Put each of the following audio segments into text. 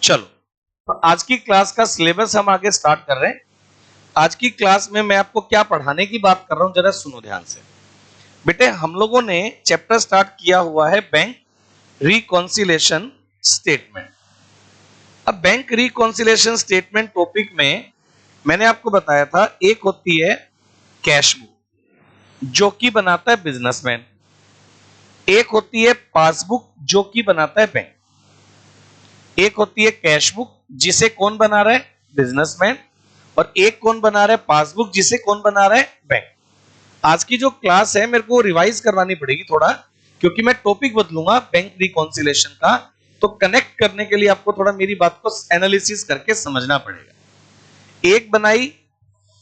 चलो, तो आज की क्लास का सिलेबस हम आगे स्टार्ट कर रहे हैं। आज की क्लास में मैं आपको क्या पढ़ाने की बात कर रहा हूं, जरा सुनो ध्यान से। बेटे, हम लोगों ने चैप्टर स्टार्ट किया हुआ है बैंक रिकॉन्सिलेशन स्टेटमेंट। अब बैंक रिकॉन्सिलेशन स्टेटमेंट टॉपिक में मैंने आपको बताया था, एक होती है कैश बुक जो कि बनाता है बिजनेसमैन, एक होती है पासबुक जो कि बनाता है बैंक, एक होती है कैश बुक जिसे कौन बना रहा है, बिजनेसमैन, और एक कौन बना रहा है, पासबुक, जिसे कौन बना रहा है, बैंक। आज की जो क्लास है मेरे को रिवाइज करवानी पड़ेगी थोड़ा, क्योंकि मैं टॉपिक बदलूंगा बैंक रिकॉन्सिलेशन का, तो कनेक्ट करने के लिए आपको थोड़ा मेरी बात को एनालिसिस करके समझना पड़ेगा। एक बनाई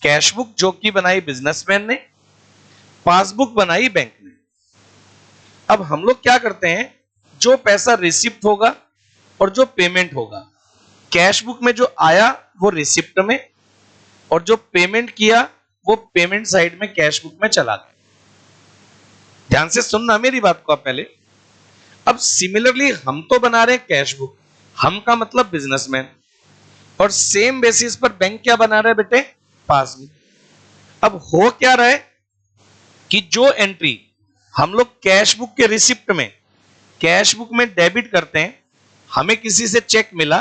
कैश बुक जो कि बनाई बिजनेसमैन ने, पासबुक बनाई बैंक ने। अब हम लोग क्या करते हैं, जो पैसा रिसिप्ट होगा और जो पेमेंट होगा, कैश बुक में जो आया वो रिसिप्ट में, और जो पेमेंट किया वो पेमेंट साइड में कैश बुक में चला गया। ध्यान से सुनना मेरी बात को आप पहले। अब सिमिलरली हम तो बना रहे हैं कैश बुक, हम का मतलब बिजनेसमैन, और सेम बेसिस पर बैंक क्या बना रहा है बेटे, पासबुक। अब हो क्या रहा है कि जो एंट्री हम लोग कैश बुक के रिसिप्ट में, कैश बुक में डेबिट करते हैं, हमें किसी से चेक मिला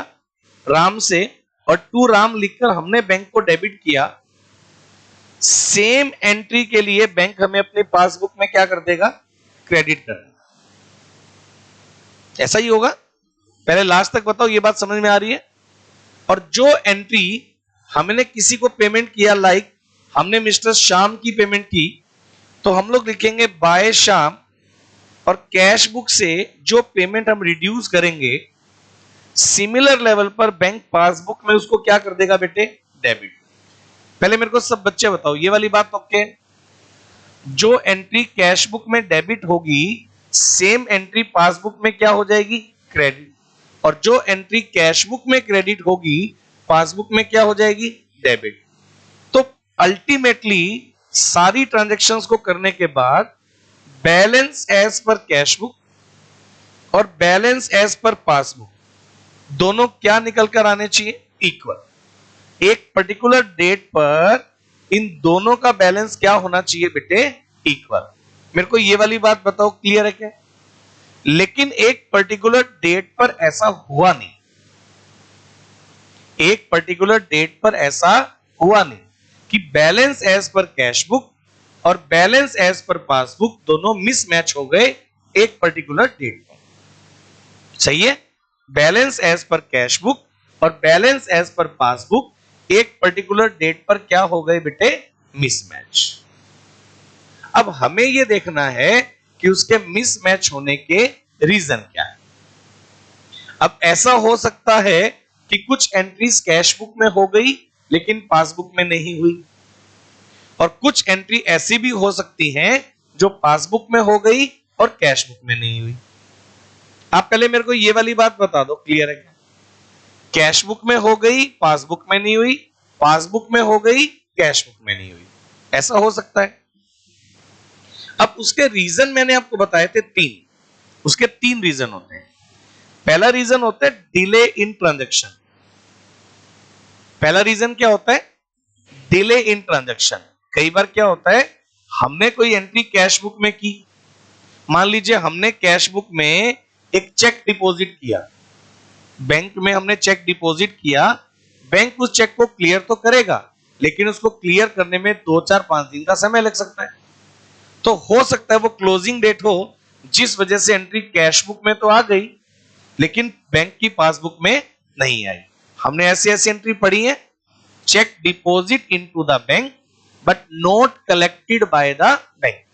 राम से, और टू राम लिखकर हमने बैंक को डेबिट किया, सेम एंट्री के लिए बैंक हमें अपनी पासबुक में क्या कर देगा, क्रेडिट कर देगा। ऐसा ही होगा। पहले लास्ट तक बताओ, ये बात समझ में आ रही है। और जो एंट्री हमने किसी को पेमेंट किया, लाइक हमने मिस्टर श्याम की पेमेंट की, तो हम लोग लिखेंगे बाय श्याम, और कैश बुक से जो पेमेंट हम रिड्यूस करेंगे, सिमिलर लेवल पर बैंक पासबुक में उसको क्या कर देगा बेटे, डेबिट। पहले मेरे को सब बच्चे बताओ, ये वाली बात ओके। जो एंट्री कैश बुक में डेबिट होगी, सेम एंट्री पासबुक में क्या हो जाएगी, क्रेडिट, और जो एंट्री कैश बुक में क्रेडिट होगी, पासबुक में क्या हो जाएगी, डेबिट। तो अल्टीमेटली सारी ट्रांजैक्शंस को करने के बाद balance as per cash book और बैलेंस एज पर पासबुक दोनों क्या निकल कर आने चाहिए, इक्वल। एक पर्टिकुलर डेट पर इन दोनों का बैलेंस क्या होना चाहिए बेटे, इक्वल। मेरे को ये वाली बात बताओ, क्लियर है क्या? लेकिन एक पर्टिकुलर डेट पर ऐसा हुआ नहीं, एक पर्टिकुलर डेट पर ऐसा हुआ नहीं कि balance as per cash book और बैलेंस एज पर पासबुक दोनों मिसमैच हो गए एक पर्टिकुलर डेट पर। सही है? Balance as per cash book और बैलेंस एज पर पासबुक एक पर्टिकुलर डेट पर क्या हो गए बेटे, मिसमैच। अब हमें यह देखना है कि उसके मिसमैच होने के रीजन क्या है। अब ऐसा हो सकता है कि कुछ एंट्रीज कैश बुक में हो गई लेकिन पासबुक में नहीं हुई, और कुछ एंट्री ऐसी भी हो सकती हैं जो पासबुक में हो गई और कैश बुक में नहीं हुई। आप पहले मेरे को ये वाली बात बता दो, क्लियर है क्या? कैश बुक में हो गई, पासबुक में नहीं हुई, पासबुक में हो गई, कैश बुक में नहीं हुई, ऐसा हो सकता है। अब उसके रीजन मैंने आपको बताए थे तीन, उसके तीन रीजन होते हैं। पहला रीजन होता है डिले इन ट्रांजैक्शन। पहला रीजन क्या होता है, डिले इन ट्रांजैक्शन। कई बार क्या होता है, हमने कोई एंट्री कैश बुक में की, मान लीजिए हमने कैश बुक में एक चेक डिपॉजिट किया, बैंक में हमने चेक डिपॉजिट किया, बैंक उस चेक को क्लियर तो करेगा, लेकिन उसको क्लियर करने में 2, 4, 5 दिन का समय लग सकता है। तो हो सकता है वो क्लोजिंग डेट हो, जिस वजह से एंट्री कैश बुक में तो आ गई लेकिन बैंक की पासबुक में नहीं आई। हमने ऐसी ऐसी एंट्री पढ़ी है, cheque deposit into the bank but not collected by the bank.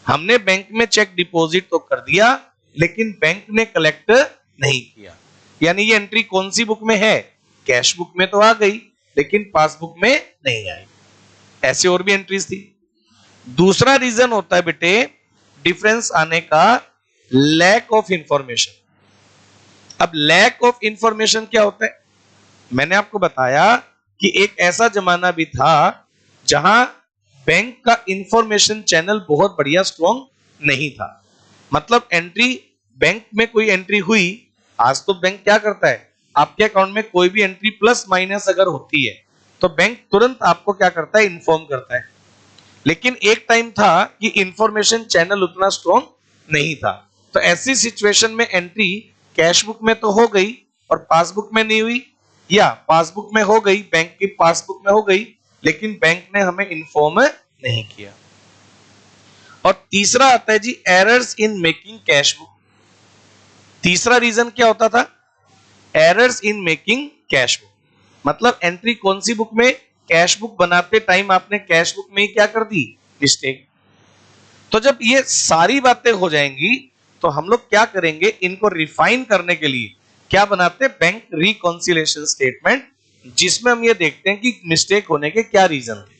हमने बैंक में चेक डिपॉजिट तो कर दिया लेकिन बैंक ने कलेक्ट नहीं किया, यानी ये एंट्री कौन सी बुक में है, कैश बुक में तो आ गई लेकिन पासबुक में नहीं आई। ऐसे और भी एंट्रीज थी। दूसरा रीजन होता है बेटे डिफरेंस आने का, लैक ऑफ इंफॉर्मेशन। अब लैक ऑफ इंफॉर्मेशन क्या होता है, मैंने आपको बताया कि एक ऐसा जमाना भी था जहां बैंक का इंफॉर्मेशन चैनल बहुत बढ़िया स्ट्रॉन्ग नहीं था। मतलब एंट्री बैंक में कोई एंट्री हुई, आज तो बैंक क्या करता है, आपके अकाउंट में कोई भी एंट्री प्लस माइनस अगर होती है तो बैंक तुरंत आपको क्या करता है, इन्फॉर्म करता है। लेकिन एक टाइम था कि इंफॉर्मेशन चैनल उतना स्ट्रॉन्ग नहीं था, तो ऐसी सिचुएशन में एंट्री कैश बुक में तो हो गई और पासबुक में नहीं हुई, या पासबुक में हो गई, बैंक की पासबुक में हो गई, लेकिन बैंक ने हमें इन्फॉर्म नहीं किया। और तीसरा आता है जी errors in making cash book. तीसरा रीजन क्या होता था, errors in making cash book, मतलब एंट्री कौन सी बुक में, कैश बुक बनाते टाइम आपने कैश बुक में ही क्या कर दी, मिस्टेक। तो जब ये सारी बातें हो जाएंगी तो हम लोग क्या करेंगे, इनको रिफाइन करने के लिए क्या बनाते हैं, बैंक रिकॉन्सिलेशन स्टेटमेंट, जिसमें हम ये देखते हैं कि मिस्टेक होने के क्या रीजन थे।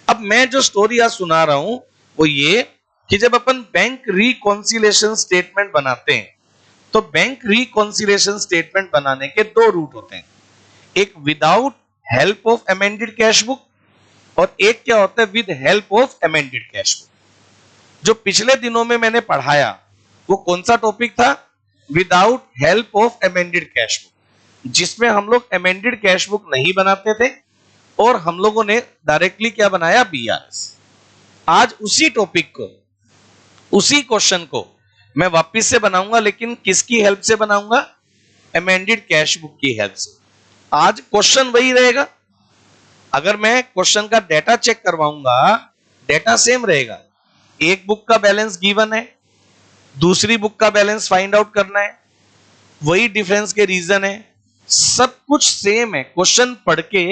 अब मैं जो स्टोरी आज सुना रहा हूं वो ये कि जब अपन बैंक रिकॉन्सिलेशन स्टेटमेंट बनाते हैं तो बैंक रिकॉन्सिलेशन स्टेटमेंट बनाने के दो रूट होते हैं, एक without help of amended cash book और एक क्या होता है, with help of amended cash book. जो पिछले दिनों में मैंने पढ़ाया वो कौन सा टॉपिक था, without help of amended cash book, जिसमें हम लोग अमेंडेड कैश बुक नहीं बनाते थे और हम लोगों ने डायरेक्टली क्या बनाया, बीआरएस। आज उसी टॉपिक को, उसी क्वेश्चन को मैं वापस से बनाऊंगा, लेकिन किसकी हेल्प से बनाऊंगा, अमेंडेड कैश बुक की हेल्प से। आज क्वेश्चन वही रहेगा, अगर मैं क्वेश्चन का डेटा चेक करवाऊंगा डेटा सेम रहेगा, एक बुक का बैलेंस गिवन है, दूसरी बुक का बैलेंस फाइंड आउट करना है, वही डिफरेंस के रीजन है, सब कुछ सेम है। क्वेश्चन पढ़ के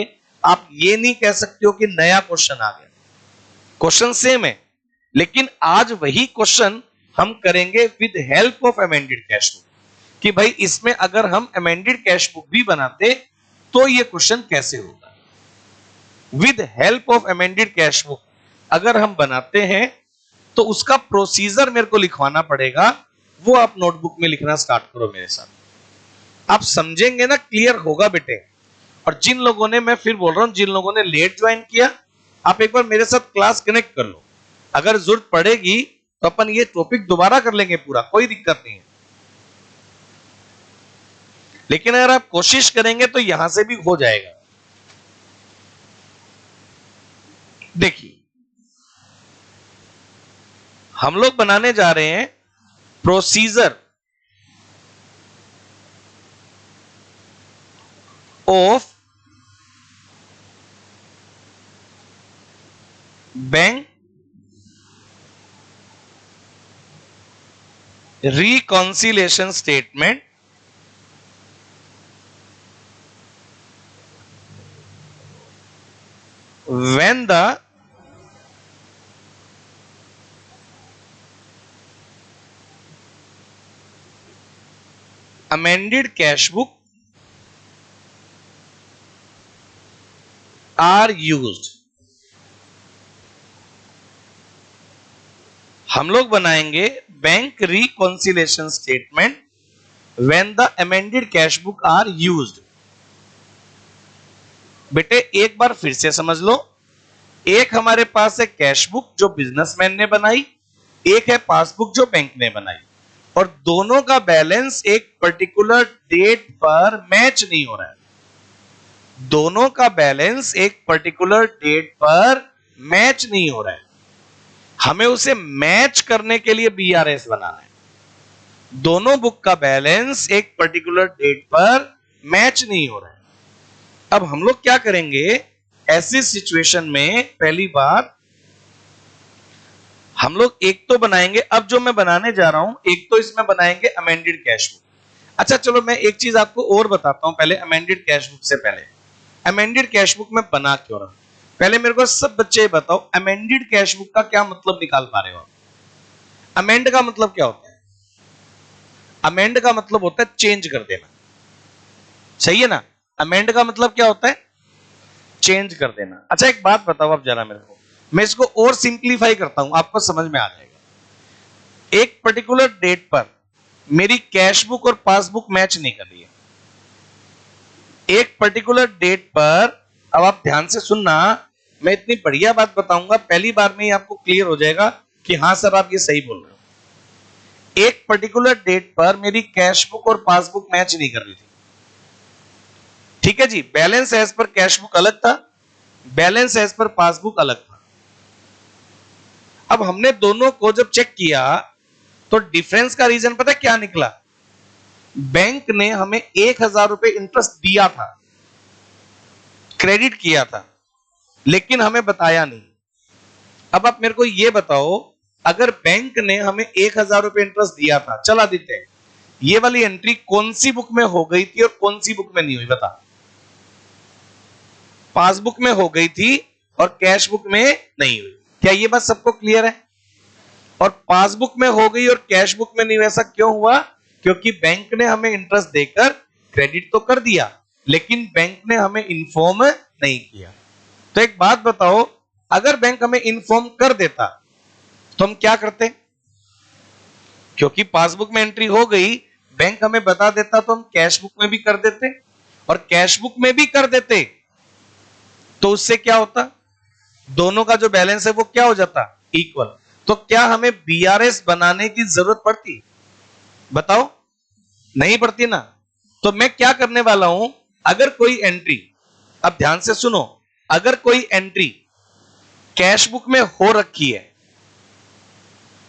आप ये नहीं कह सकते हो कि नया क्वेश्चन आ गया, क्वेश्चन सेम है, लेकिन आज वही क्वेश्चन हम करेंगे with help of amended cash book, कि भाई इसमें अगर हम अमेंडेड कैश बुक भी बनाते तो ये क्वेश्चन कैसे होता। With help of amended cash book अगर हम बनाते हैं तो उसका प्रोसीजर मेरे को लिखवाना पड़ेगा, वो आप नोटबुक में लिखना स्टार्ट करो मेरे साथ, आप समझेंगे ना, क्लियर होगा बेटे। और जिन लोगों ने, मैं फिर बोल रहा हूं, जिन लोगों ने लेट ज्वाइन किया, आप एक बार मेरे साथ क्लास कनेक्ट कर लो, अगर जरूरत पड़ेगी तो अपन ये टॉपिक दोबारा कर लेंगे पूरा, कोई दिक्कत नहीं है। लेकिन अगर आप कोशिश करेंगे तो यहां से भी हो जाएगा। देखिए हम लोग बनाने जा रहे हैं procedure of bank reconciliation statement when the amended cash book are used। हम लोग बनाएंगे bank reconciliation statement when the amended cash book are used. बेटे एक बार फिर से समझ लो, एक हमारे पास है कैश बुक जो बिजनेसमैन ने बनाई, एक है पासबुक जो बैंक ने बनाई, और दोनों का बैलेंस एक पर्टिकुलर डेट पर मैच नहीं हो रहा है। दोनों का बैलेंस एक पर्टिकुलर डेट पर मैच नहीं हो रहा है, हमें उसे मैच करने के लिए बीआरएस बनाना है। दोनों बुक का बैलेंस एक पर्टिकुलर डेट पर मैच नहीं हो रहा है। अब हम लोग क्या करेंगे ऐसी सिचुएशन में, पहली बार हम लोग एक तो बनाएंगे, अब जो मैं बनाने जा रहा हूं एक तो इसमें बनाएंगे अमेंडेड कैश बुक। अच्छा चलो मैं एक चीज आपको और बताता हूं पहले, अमेंडेड कैश बुक से पहले, अमेंडेड कैश बुक में बना क्यों रहा, पहले मेरे को सब बच्चे बताओ अमेंडेड कैश बुक का क्या मतलब निकाल पा रहे हो आप? अमेंड का मतलब क्या होता है? अमेंड का मतलब होता है चेंज कर देना, सही है ना? अमेंड का मतलब क्या होता है? चेंज कर देना। अच्छा एक बात बताओ आप जरा मेरे को, मैं इसको और सिंप्लीफाई करता हूं, आपको समझ में आ जाएगा। एक पर्टिकुलर डेट पर मेरी कैश बुक और पासबुक मैच नहीं कर रही है, एक पर्टिकुलर डेट पर, अब आप ध्यान से सुनना, मैं इतनी बढ़िया बात बताऊंगा, पहली बार में ही आपको क्लियर हो जाएगा कि हां सर आप ये सही बोल रहे हो। एक पर्टिकुलर डेट पर मेरी कैश बुक और पासबुक मैच नहीं कर रही थी, ठीक है जी, balance as per cash book अलग था, बैलेंस एज पर पासबुक अलग था। अब हमने दोनों को जब चेक किया तो डिफरेंस का रीजन पता है क्या निकला? बैंक ने हमें 1000 रुपए इंटरेस्ट दिया था, क्रेडिट किया था, लेकिन हमें बताया नहीं। अब आप मेरे को यह बताओ, अगर बैंक ने हमें 1000 रुपए इंटरेस्ट दिया था, चला देते हैं, ये वाली एंट्री कौन सी बुक में हो गई थी और कौन सी बुक में नहीं हुई? बता। पासबुक में हो गई थी और कैश बुक में नहीं हुई। क्या ये बात सबको क्लियर है? और पासबुक में हो गई और कैश बुक में नहीं हुई, ऐसा क्यों हुआ? क्योंकि बैंक ने हमें इंटरेस्ट देकर क्रेडिट तो कर दिया, लेकिन बैंक ने हमें इन्फॉर्म नहीं किया। तो एक बात बताओ, अगर बैंक हमें इन्फॉर्म कर देता तो हम क्या करते? क्योंकि पासबुक में एंट्री हो गई, बैंक हमें बता देता तो हम कैश बुक में भी कर देते, और कैश बुक में भी कर देते तो उससे क्या होता? दोनों का जो बैलेंस है वो क्या हो जाता? इक्वल। तो क्या हमें बीआरएस बनाने की जरूरत पड़ती? बताओ, नहीं पड़ती ना। तो मैं क्या करने वाला हूं, अगर कोई एंट्री, अब ध्यान से सुनो, अगर कोई एंट्री कैश बुक में हो रखी है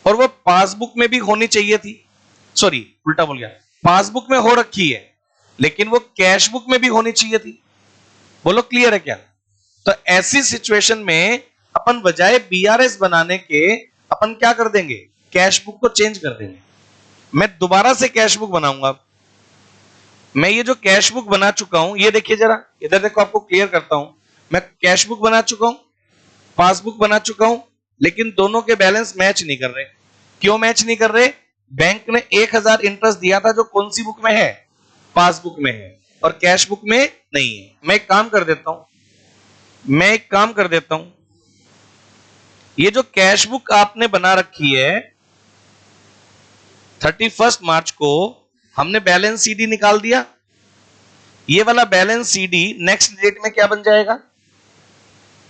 और वो पासबुक में भी होनी चाहिए थी, सॉरी उल्टा बोल गया, पासबुक में हो रखी है लेकिन वो कैश बुक में भी होनी चाहिए थी। बोलो क्लियर है क्या? तो ऐसी सिचुएशन में अपन बजाय बीआरएस बनाने के अपन क्या कर देंगे? कैश बुक को चेंज कर देंगे। मैं दोबारा से कैश बुक बनाऊंगा। मैं ये जो कैश बुक बना चुका हूं, ये देखिए जरा, इधर देखो, आपको क्लियर करता हूं। मैं कैश बुक बना चुका हूं, पासबुक बना चुका हूं, लेकिन दोनों के बैलेंस मैच नहीं कर रहे। क्यों मैच नहीं कर रहे? बैंक ने 1000 इंटरेस्ट दिया था जो कौन सी बुक में है? पासबुक में है, और कैश बुक में नहीं है। मैं एक काम कर देता हूं, ये जो कैश बुक आपने बना रखी है 31 मार्च को, हमने बैलेंस सीडी निकाल दिया। ये वाला बैलेंस सीडी नेक्स्ट डेट में क्या बन जाएगा?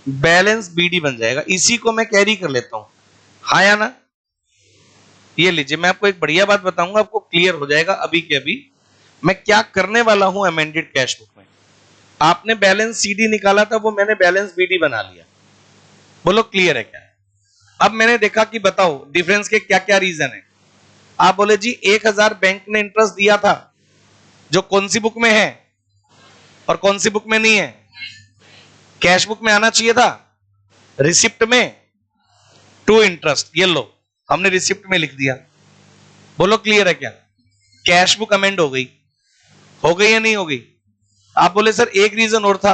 बैलेंस बीडी बन जाएगा। इसी को मैं कैरी कर लेता हूं, हाँ या ना? ये लीजिए, मैं आपको एक बढ़िया बात बताऊंगा, आपको क्लियर हो जाएगा अभी के अभी मैं क्या करने वाला हूं। अमेंडेड कैश बुक में आपने बैलेंस सीडी निकाला था, वो मैंने बैलेंस बीडी बना लिया। बोलो क्लियर है क्या? अब मैंने देखा कि बताओ डिफरेंस के क्या क्या रीजन है। आप बोले जी 1000 बैंक ने इंटरेस्ट दिया था जो कौन सी बुक में है और कौन सी बुक में नहीं है? कैश बुक में आना चाहिए था, रिसिप्ट में टू इंटरेस्ट, ये लो हमने रिसिप्ट में लिख दिया। बोलो क्लियर है क्या? कैश बुक अमेंड हो गई या नहीं हो गई? आप बोले सर एक रीजन और था।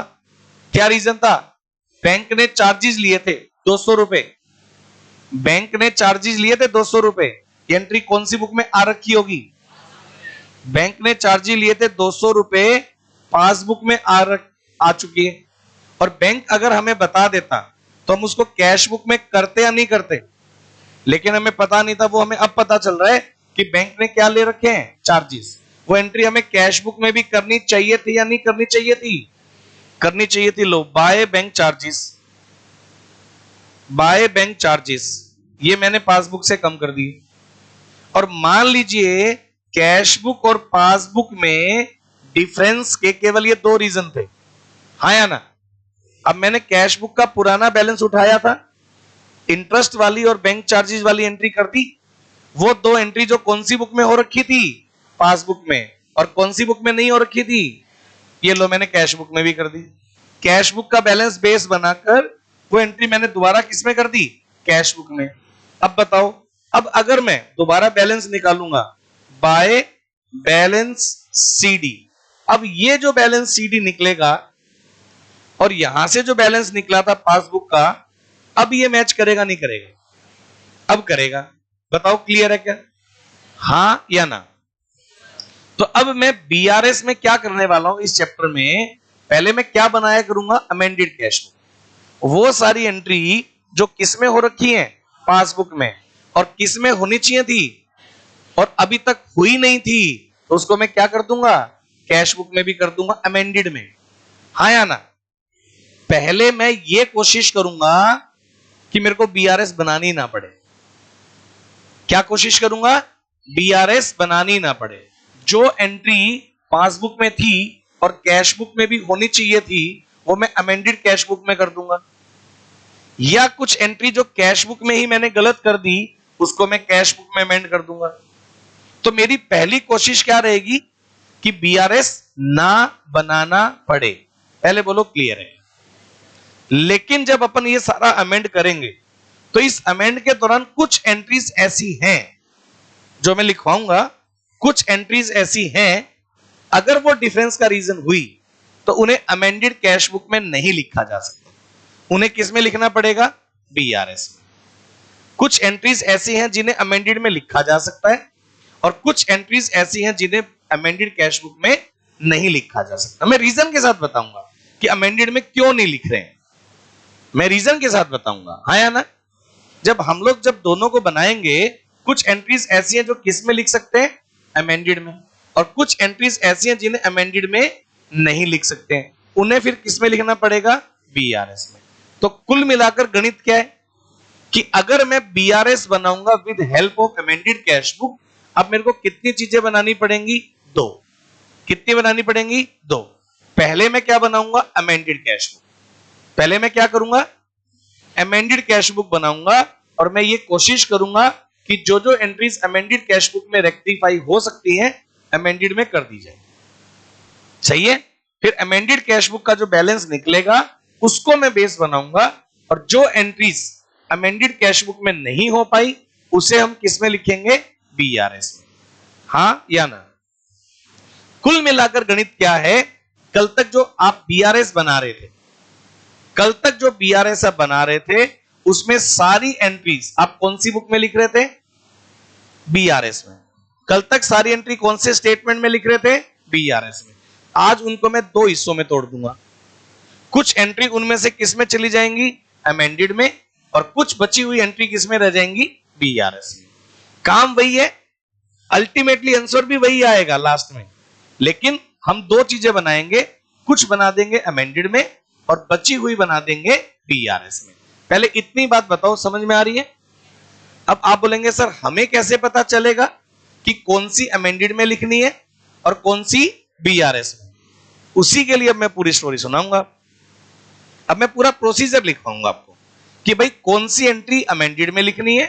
क्या रीजन था? बैंक ने चार्जेस लिए थे 200 रुपए, बैंक ने चार्जेस लिए थे 200 रुपए। एंट्री कौन सी बुक में आ रखी होगी? बैंक ने चार्जेस लिए थे 200 रुपए, पासबुक में आ चुकी है। और बैंक अगर हमें बता देता तो हम उसको कैश बुक में करते या नहीं करते? लेकिन हमें पता नहीं था, वो हमें अब पता चल रहा है कि बैंक ने क्या ले रखे हैं? चार्जेस। वो एंट्री हमें कैश बुक में भी करनी चाहिए थी या नहीं करनी चाहिए थी? करनी चाहिए थी। लो, बाय बैंक चार्जेस, ये मैंने पासबुक से कम कर दी। और मान लीजिए कैश बुक और पासबुक में डिफरेंस के केवल ये 2 रीजन थे, हाँ या ना? अब मैंने कैश बुक का पुराना बैलेंस उठाया था, इंटरेस्ट वाली और बैंक चार्जेस वाली एंट्री कर दी। वो 2 एंट्री जो कौन सी बुक में हो रखी थी? पासबुक में। और कौन सी बुक में नहीं हो रखी थी? ये लो मैंने कैश बुक में भी कर दी। कैश बुक का बैलेंस बेस बनाकर वो एंट्री मैंने दोबारा किस में कर दी? कैश बुक में। अब बताओ, अब अगर मैं दोबारा बैलेंस निकालूंगा बाय बैलेंस सीडी, अब ये जो बैलेंस सीडी निकलेगा और यहां से जो बैलेंस निकला था पासबुक का, अब ये मैच करेगा नहीं करेगा? अब करेगा। बताओ क्लियर है क्या? हाँ या ना? तो अब मैं बीआरएस में क्या करने वाला हूं इस चैप्टर में, पहले मैं क्या बनाया करूंगा? Amended cash book. वो सारी एंट्री जो किस में हो रखी है? पासबुक में। और किस में होनी चाहिए थी और अभी तक हुई नहीं थी, तो उसको मैं क्या कर दूंगा? कैश बुक में भी कर दूंगा, अमेंडेड में। हाँ या ना? पहले मैं ये कोशिश करूंगा कि मेरे को बीआरएस बनानी ना पड़े। क्या कोशिश करूंगा? बीआरएस बनानी ना पड़े। जो एंट्री पासबुक में थी और कैश बुक में भी होनी चाहिए थी वो मैं अमेंडेड कैश बुक में कर दूंगा, या कुछ एंट्री जो कैश बुक में ही मैंने गलत कर दी उसको मैं कैश बुक में अमेंड कर दूंगा। तो मेरी पहली कोशिश क्या रहेगी कि बीआरएस ना बनाना पड़े। पहले बोलो क्लियर है। लेकिन जब अपन ये सारा अमेंड करेंगे तो इस अमेंड के दौरान कुछ एंट्रीज ऐसी हैं जो मैं लिखवाऊंगा, कुछ एंट्रीज ऐसी हैं अगर वो डिफरेंस का रीजन हुई तो उन्हें अमेंडेड कैश बुक में नहीं लिखा जा सकता, उन्हें किस में लिखना पड़ेगा, बीआरएस में। कुछ एंट्रीज ऐसी हैं जिन्हें अमेंडेड में लिखा जा सकता है और कुछ एंट्रीज ऐसी हैं जिन्हें अमेंडेड कैश बुक में नहीं लिखा जा सकता। मैं रीजन के साथ बताऊंगा कि अमेंडेड में क्यों नहीं लिख रहे हैं, मैं रीजन के साथ बताऊंगा, हाँ या ना। जब हम लोग जब दोनों को बनाएंगे कुछ एंट्रीज ऐसी हैं जो किस में लिख सकते हैं, अमेंडेड में, और कुछ एंट्रीज ऐसी हैं जिन्हें अमेंडेड में नहीं लिख सकते हैं, उन्हें फिर किस में लिखना पड़ेगा, बीआरएस में। तो कुल मिलाकर गणित क्या है कि अगर मैं बीआरएस बनाऊंगा with help of amended cash book, अब मेरे को कितनी चीजें बनानी पड़ेंगी, दो। कितनी बनानी पड़ेंगी, दो। पहले मैं क्या बनाऊंगा, अमेंडेड कैश बुक। पहले मैं क्या करूंगा, अमेंडेड कैश बुक बनाऊंगा और मैं ये कोशिश करूंगा कि जो जो एंट्रीज अमेंडेड कैश बुक में रेक्टिफाई हो सकती हैं अमेंडेड में कर दी जाए, सही है। फिर अमेंडेड कैश बुक का जो बैलेंस निकलेगा उसको मैं बेस बनाऊंगा और जो एंट्रीज अमेंडेड कैश बुक में नहीं हो पाई उसे हम किस में लिखेंगे, बीआरएस में, हाँ या ना। कुल मिलाकर गणित क्या है, कल तक जो आप बीआरएस बना रहे थे, कल तक जो बीआरएस आप बना रहे थे उसमें सारी एंट्रीज आप कौन सी बुक में लिख रहे थे, बीआरएस में। कल तक सारी एंट्री कौन से स्टेटमेंट में लिख रहे थे, बीआरएस में। आज उनको मैं दो हिस्सों में तोड़ दूंगा, कुछ एंट्री उनमें से किस में चली जाएंगी, अमेंडेड में, और कुछ बची हुई एंट्री किस में रह जाएंगी, बीआरएस में। काम वही है, अल्टीमेटली आंसर भी वही आएगा लास्ट में, लेकिन हम दो चीजें बनाएंगे, कुछ बना देंगे अमेंडेड में और बची हुई बना देंगे बीआरएस में। पहले इतनी बात बताओ, समझ में आ रही है। अब आप बोलेंगे सर हमें कैसे पता चलेगा कि कौन सी अमेंडेड में लिखनी है और कौन सी बीआरएस में। उसी के लिए अब मैं पूरी स्टोरी सुनाऊंगा। अब मैं पूरा प्रोसीजर लिखवाऊंगा आपको कि भाई कौन सी एंट्री अमेंडेड में लिखनी है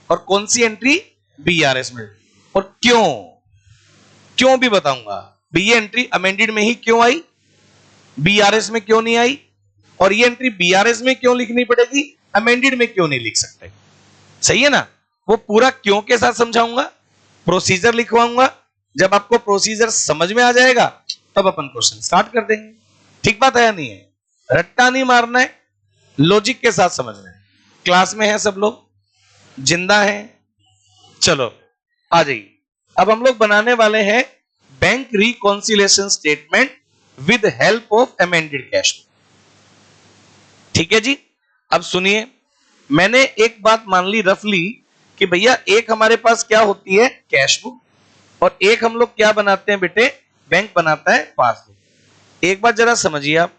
और कौन सी एंट्री बीआरएस में, और क्यों भी बताऊंगा। ये एंट्री अमेंडेड में ही क्यों आई, बीआरएस में क्यों नहीं आई, और ये एंट्री बीआरएस में क्यों लिखनी पड़ेगी, अमेंडेड में क्यों नहीं लिख सकते, सही है ना। वो पूरा क्यों के साथ समझाऊंगा, प्रोसीजर लिखवाऊंगा। जब आपको प्रोसीजर समझ में आ जाएगा तब अपन क्वेश्चन स्टार्ट कर देंगे। ठीक बात है या नहीं है, रट्टा नहीं मारना है, लॉजिक के साथ समझना है। क्लास में है सब लोग, जिंदा है, चलो आ जाइए। अब हम लोग बनाने वाले हैं bank reconciliation statement with help of amended cash book. ठीक है जी। अब सुनिए, मैंने एक बात मान ली रफली कि भैया एक हमारे पास क्या होती है, कैश बुक, और एक हम लोग क्या बनाते हैं बेटे, बैंक बनाता है पासबुक। एक बार जरा समझिए आप,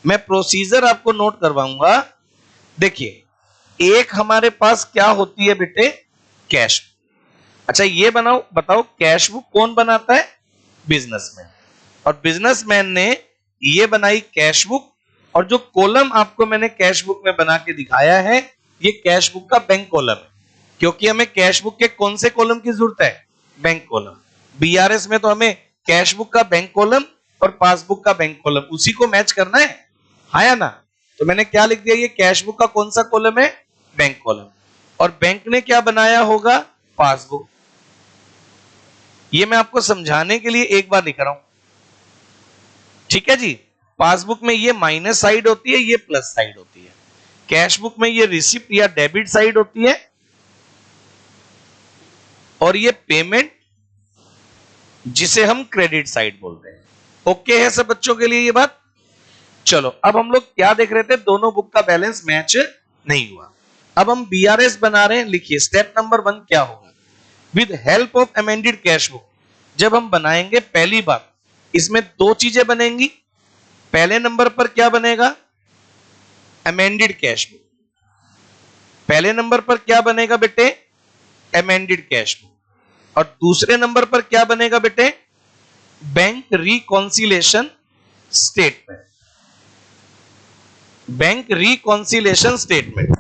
मैं प्रोसीजर आपको नोट करवाऊंगा। देखिए, एक हमारे पास क्या होती है बेटे, कैश बुक। अच्छा ये बताओ कैश बुक कौन बनाता है, बिजनेसमैन। और बिजनेसमैन ने ये बनाई कैश बुक, और जो कॉलम आपको मैंने कैश बुक में बना के दिखाया है ये कैश बुक का बैंक कॉलम है, क्योंकि हमें कैश बुक के कौन से कॉलम की जरूरत है, बैंक कॉलम। बीआरएस में तो हमें कैश बुक का बैंक कॉलम और पासबुक का बैंक कॉलम उसी को मैच करना है, हाँ या ना। तो मैंने क्या लिख दिया, ये कैश बुक का कौन सा कॉलम है, बैंक कॉलम, और बैंक ने क्या बनाया होगा, पासबुक। ये मैं आपको समझाने के लिए एक बार लिख रहा हूं, ठीक है जी। पासबुक में ये माइनस साइड होती है, ये प्लस साइड होती है। कैश बुक में ये रिसिप्ट या डेबिट साइड होती है, और ये पेमेंट जिसे हम क्रेडिट साइड बोलते हैं। ओके है सब बच्चों के लिए ये बात। चलो अब हम लोग क्या देख रहे थे, दोनों बुक का बैलेंस मैच नहीं हुआ। अब हम बीआरएस बना रहे हैं, लिखिए स्टेप नंबर 1 क्या होगा, with help of amended cash book. जब हम बनाएंगे पहली बार इसमें दो चीजें बनेंगी। पहले नंबर पर क्या बनेगा, अमेंडेड कैश बुक। पहले नंबर पर क्या बनेगा बेटे, अमेंडेड कैश बुक। और दूसरे नंबर पर क्या बनेगा बेटे, bank reconciliation statement, bank reconciliation statement.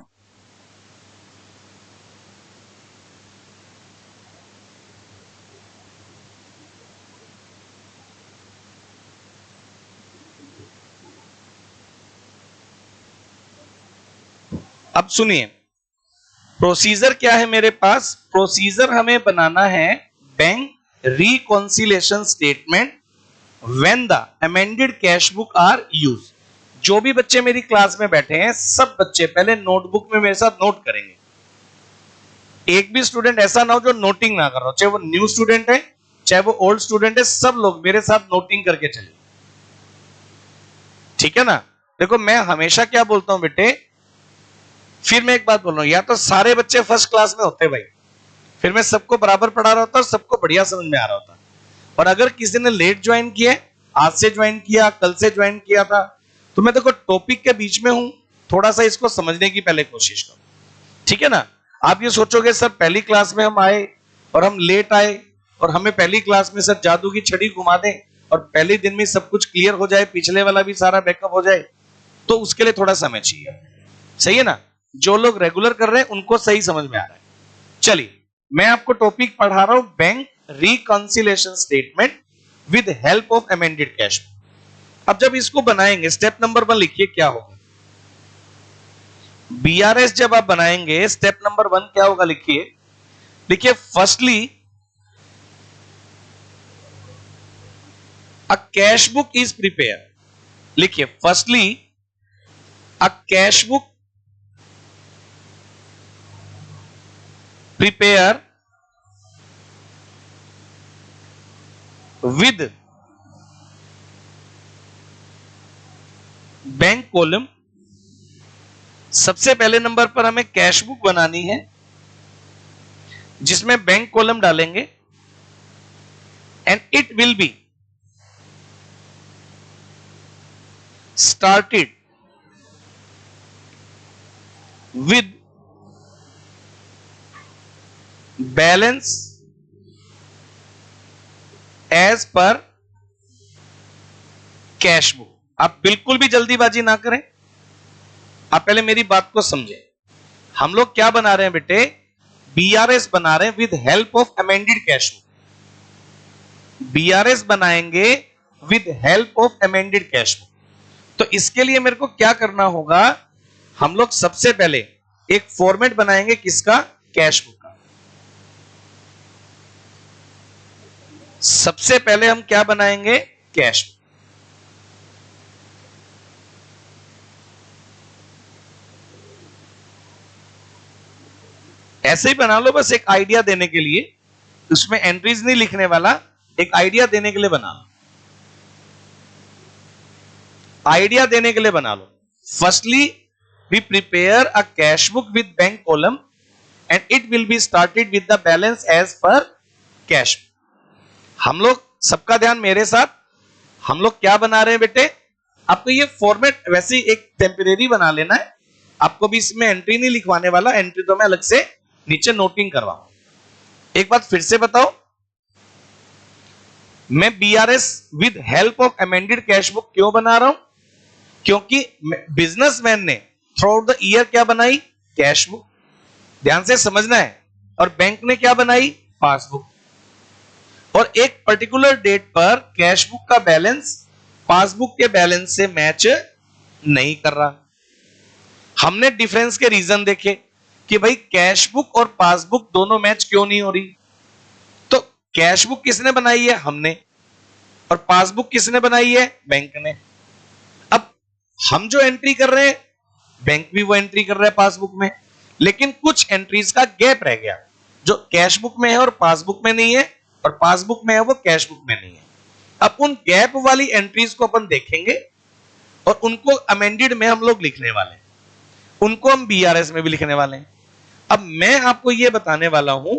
अब सुनिए, प्रोसीजर क्या है मेरे पास? प्रोसीजर हमें बनाना है bank reconciliation statement when the amended cash book are use. जो भी बच्चे मेरी क्लास में बैठे हैं, सब बच्चे पहले नोटबुक में मेरे साथ नोट करेंगे। एक भी स्टूडेंट ऐसा ना हो जो नोटिंग ना कर रहा हो, चाहे वो न्यू स्टूडेंट है चाहे वो ओल्ड स्टूडेंट है, सब लोग मेरे साथ नोटिंग करके चलिए, ठीक है ना। देखो मैं हमेशा क्या बोलता हूं बेटे, फिर मैं एक बात बोल रहा हूं, या तो सारे बच्चे फर्स्ट क्लास में होते भाई, फिर मैं सबको बराबर पढ़ा रहा होता और सबको बढ़िया समझ में आ रहा होता। और अगर किसी ने लेट ज्वाइन किया, आज से ज्वाइन किया, कल से ज्वाइन किया था, तो मैं देखो टॉपिक के बीच में हूं, थोड़ा सा इसको समझने की पहले कोशिश करो, ठीक है ना। आप ये सोचोगे सर पहली क्लास में हम आए और हम लेट आए और हमें पहली क्लास में सर जादू की छड़ी घुमा दें और पहले दिन में सब कुछ क्लियर हो जाए, पिछले वाला भी सारा बैकअप हो जाए, तो उसके लिए थोड़ा समय चाहिए, सही है ना। जो लोग रेगुलर कर रहे हैं उनको सही समझ में आ रहा है। चलिए मैं आपको टॉपिक पढ़ा रहा हूं, bank reconciliation statement with help of amended cash. अब जब इसको बनाएंगे, स्टेप नंबर 1 लिखिए क्या होगा। बीआरएस जब आप बनाएंगे, स्टेप नंबर 1 क्या होगा लिखिए, लिखिए firstly a cash book is prepare. लिखिए firstly a cash book prepare with bank column. सबसे पहले नंबर पर हमें कैश बुक बनानी है जिसमें बैंक कॉलम डालेंगे and it will be started with balance as per cash book. आप बिल्कुल भी जल्दीबाजी ना करें, आप पहले मेरी बात को समझें। हम लोग क्या बना रहे हैं बेटे, बीआरएस बना रहे हैं with help of amended cash book. BRS बनाएंगे with help of amended cash book. तो इसके लिए मेरे को क्या करना होगा, हम लोग सबसे पहले एक फॉर्मेट बनाएंगे, किसका? कैश बुक का। सबसे पहले हम क्या बनाएंगे? कैश। ऐसे ही बना लो, बस एक आइडिया देने के लिए, उसमें एंट्रीज नहीं लिखने वाला, एक आइडिया देने के लिए बना लो, आइडिया देने के लिए बना लो। Firstly we prepare a cash book with bank column and it will be started with the balance as per cash. हम लोग, सबका ध्यान मेरे साथ, हम लोग क्या बना रहे हैं बेटे, आपको ये फॉर्मेट वैसे एक टेम्परेरी बना लेना है, आपको भी इसमें एंट्री नहीं लिखवाने वाला, एंट्री तो मैं अलग से नीचे नोटिंग करवाऊं। एक बात फिर से बताओ, मैं BRS with help of amended cash book क्यों बना रहा हूं? क्योंकि बिजनेसमैन ने थ्रू आउट द ईयर क्या बनाई? Cash book. ध्यान से समझना है। और बैंक ने क्या बनाई? पासबुक। और एक पर्टिकुलर डेट पर कैश बुक का बैलेंस पासबुक के बैलेंस से मैच नहीं कर रहा। हमने डिफरेंस के रीजन देखे कि भाई कैश बुक और पासबुक दोनों मैच क्यों नहीं हो रही। तो कैश बुक किसने बनाई है? हमने। और पासबुक किसने बनाई है? बैंक ने। अब हम जो एंट्री कर रहे हैं, बैंक भी वो एंट्री कर रहा है पासबुक में, लेकिन कुछ एंट्रीज का गैप रह गया जो कैश बुक में है और पासबुक में नहीं है, और पासबुक में है वो कैश बुक में नहीं है। अब उन गैप वाली एंट्रीज को अपन देखेंगे और उनको अमेंडेड में हम लोग लिखने वाले हैं, उनको हम बीआरएस में भी लिखने वाले हैं। अब मैं आपको यह बताने वाला हूं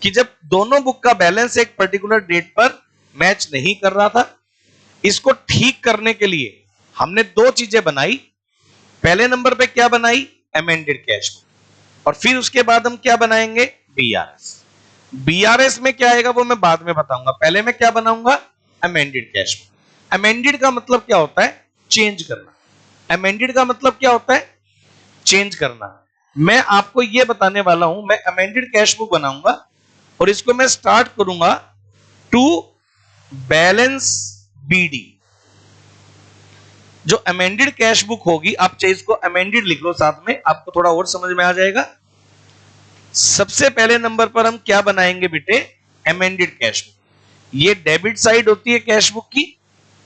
कि जब दोनों बुक का बैलेंस एक पर्टिकुलर डेट पर मैच नहीं कर रहा था, इसको ठीक करने के लिए हमने दो चीजें बनाई। पहले नंबर पे क्या बनाई? Amended cash book. और फिर उसके बाद हम क्या बनाएंगे? बीआरएस। बीआरएस में क्या आएगा वो मैं बाद में बताऊंगा, पहले मैं क्या बनाऊंगा? Amended cash book. अमेंडेड का मतलब क्या होता है? चेंज करना। अमेंडेड का मतलब क्या होता है? चेंज करना। मैं आपको यह बताने वाला हूं, मैं अमेंडेड कैश बुक बनाऊंगा और इसको मैं स्टार्ट करूंगा टू बैलेंस बीडी। जो अमेंडेड कैश बुक होगी, आप चाहे इसको अमेंडेड लिख लो साथ में, आपको थोड़ा और समझ में आ जाएगा। सबसे पहले नंबर पर हम क्या बनाएंगे बेटे? Amended cash book. ये डेबिट साइड होती है कैश बुक की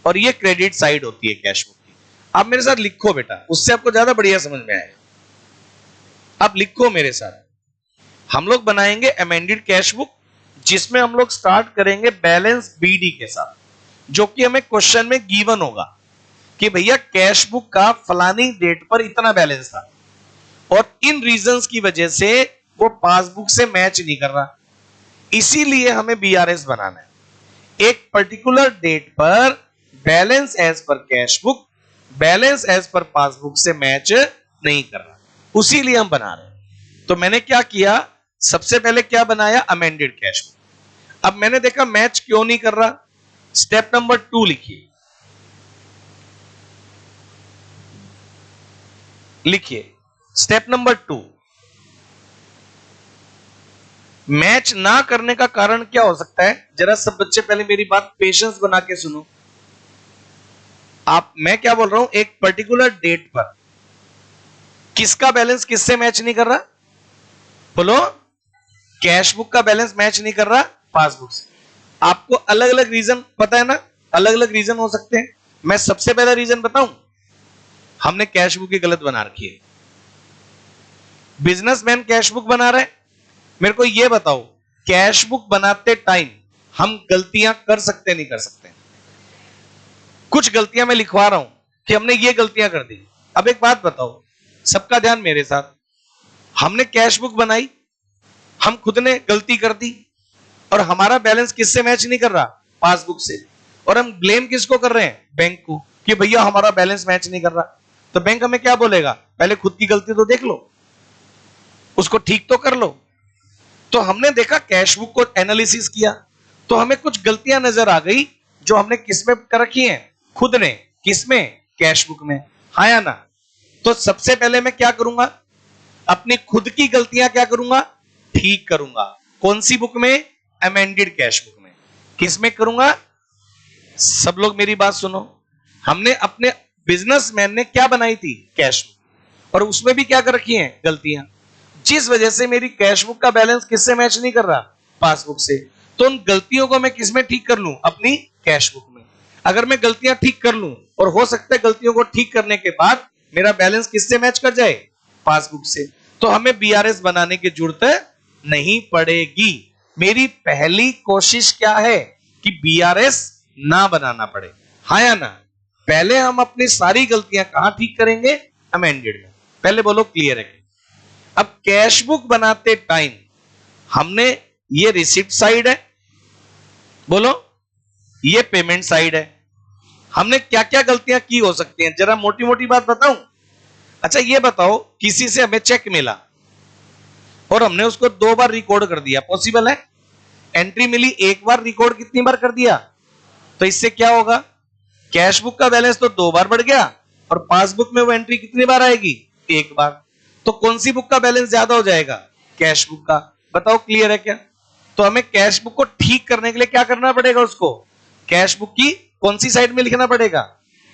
और ये क्रेडिट साइड होती है कैश बुक की। आप मेरे साथ लिखो बेटा, उससे आपको ज्यादा बढ़िया समझ में आएगा। आप लिखो मेरे साथ। हम लोग बनाएंगे अमेंडेड कैश बुक, जिसमें हम लोग स्टार्ट करेंगे बैलेंस बीडी के साथ, जो कि हमें क्वेश्चन में गिवन होगा कि भैया कैश बुक का फलानी डेट पर इतना बैलेंस था और इन रीजंस की वजह से वो पासबुक से मैच नहीं कर रहा, इसीलिए हमें बीआरएस बनाना है। एक पर्टिकुलर डेट पर balance as per cash book, balance as per passbook से मैच नहीं कर रहा, उसीलिए हम बना रहे हैं। तो मैंने क्या किया, सबसे पहले क्या बनाया? Amended cash book. अब मैंने देखा मैच क्यों नहीं कर रहा, स्टेप नंबर 2 लिखिए। लिखिए स्टेप नंबर 2। मैच ना करने का कारण क्या हो सकता है? जरा सब बच्चे पहले मेरी बात पेशेंस बना के सुनो। मैं क्या बोल रहा हूं, एक पर्टिकुलर डेट पर किसका बैलेंस किससे मैच नहीं कर रहा? बोलो। कैश बुक का बैलेंस मैच नहीं कर रहा पासबुक से। आपको अलग अलग रीजन पता है ना, अलग अलग रीजन हो सकते हैं। मैं सबसे पहला रीजन बताऊं, हमने कैश बुक ही गलत बना रखी है। बिजनेसमैन कैश बुक बना रहे हैं। मेरे को यह बताओ, कैश बुक बनाते टाइम हम गलतियां कर सकते नहीं कर सकते? कुछ गलतियां मैं लिखवा रहा हूं कि हमने ये गलतियां कर दी। अब एक बात बताओ, सबका ध्यान मेरे साथ। हमने कैश बुक बनाई, हम खुद ने गलती कर दी और हमारा बैलेंस किससे मैच नहीं कर रहा? पासबुक से। और हम ब्लेम किसको कर रहे हैं? बैंक को, कि भैया हमारा बैलेंस मैच नहीं कर रहा। तो बैंक हमें क्या बोलेगा? पहले खुद की गलती तो देख लो, उसको ठीक तो कर लो। तो हमने देखा, कैश बुक को एनालिसिस किया तो हमें कुछ गलतियां नजर आ गई जो हमने किसमें कर रखी हैं? खुद ने। किसमें? कैश बुक में। हाँ या ना? तो सबसे पहले मैं क्या करूंगा? अपनी खुद की गलतियां क्या करूंगा? ठीक करूंगा। कौन सी बुक में? अमेंडेड कैश बुक में। किसमें करूंगा? सब लोग मेरी बात सुनो। हमने अपने बिजनेसमैन ने क्या बनाई थी? कैश बुक, और उसमें भी क्या कर रखी हैं? गलतियां, जिस वजह से मेरी कैश बुक का बैलेंस किससे मैच नहीं कर रहा? पासबुक से। तो उन गलतियों को मैं किसमें ठीक कर लूं? अपनी कैश बुक में। अगर मैं गलतियां ठीक कर लूं, और हो सकता है गलतियों को ठीक करने के बाद मेरा बैलेंस किससे मैच कर जाए? पासबुक से, तो हमें बीआरएस बनाने की जरूरत नहीं पड़ेगी। मेरी पहली कोशिश क्या है? कि बीआरएस ना बनाना पड़े। हाँ या ना? पहले हम अपनी सारी गलतियां कहां ठीक करेंगे? अमेंडेड में। पहले बोलो क्लियर है? अब कैश बुक बनाते टाइम हमने ये रिसिप्ट साइड है, बोलो, ये पेमेंट साइड है। हमने क्या क्या गलतियां की हो सकती हैं? जरा मोटी मोटी बात बताऊं। अच्छा ये बताओ, किसी से हमें चेक मिला और हमने उसको 2 बार रिकॉर्ड कर दिया, पॉसिबल है? एंट्री मिली एक बार, रिकॉर्ड कितनी बार कर दिया? तो इससे क्या होगा? कैश बुक का बैलेंस तो 2 बार बढ़ गया और पासबुक में वो एंट्री कितनी बार आएगी? 1 बार। तो कौन सी बुक का बैलेंस ज्यादा हो जाएगा? कैश बुक का। बताओ क्लियर है क्या? तो हमें कैश बुक को ठीक करने के लिए क्या करना पड़ेगा? उसको कैश बुक की कौन सी साइड में लिखना पड़ेगा?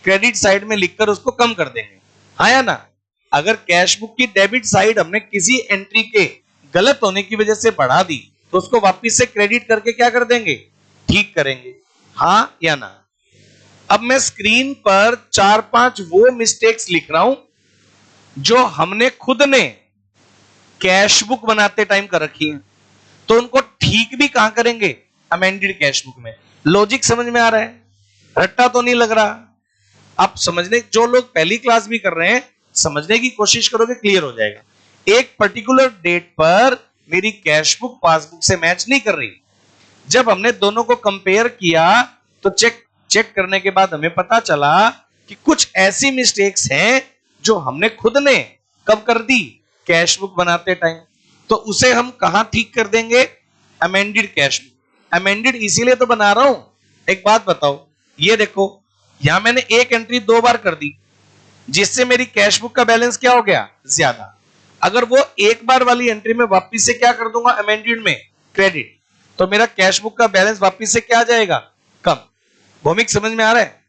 क्रेडिट साइड में लिखकर उसको कम कर देंगे। हाँ या ना? अगर कैश बुक की डेबिट साइड हमने किसी एंट्री के गलत होने की वजह से बढ़ा दी, तो उसको वापस से क्रेडिट करके क्या कर देंगे? ठीक करेंगे। हाँ या ना? अब मैं स्क्रीन पर 4-5 वो मिस्टेक्स लिख रहा हूं जो हमने खुद ने कैश बुक बनाते टाइम कर रखी है। तो उनको ठीक भी कहां करेंगे? अमेंडेड कैश बुक में। लॉजिक समझ में आ रहा है? रट्टा तो नहीं लग रहा? आप समझने, जो लोग पहली क्लास भी कर रहे हैं, समझने की कोशिश करोगे, क्लियर हो जाएगा। एक पर्टिकुलर डेट पर मेरी कैश बुक पासबुक से मैच नहीं कर रही। जब हमने दोनों को कंपेयर किया तो चेक करने के बाद हमें पता चला कि कुछ ऐसी मिस्टेक्स हैं जो हमने खुद ने कब कर दी? कैश बुक बनाते टाइम। तो उसे हम कहां ठीक कर देंगे? Amended cash book. अमेंडेड इसीलिए तो बना रहा हूं। एक बात बताओ, ये देखो, यहां मैंने एक एंट्री 2 बार कर दी, जिससे मेरी कैश बुक का बैलेंस क्या हो गया, ज्यादा। अगर वो एक बार वाली एंट्री में वापिस से क्या कर दूंगा, अमेंडेड में क्रेडिट, तो मेरा कैश बुक का बैलेंस वापिस से क्या आ जाएगा, कम। भौमिक समझ में आ रहा है?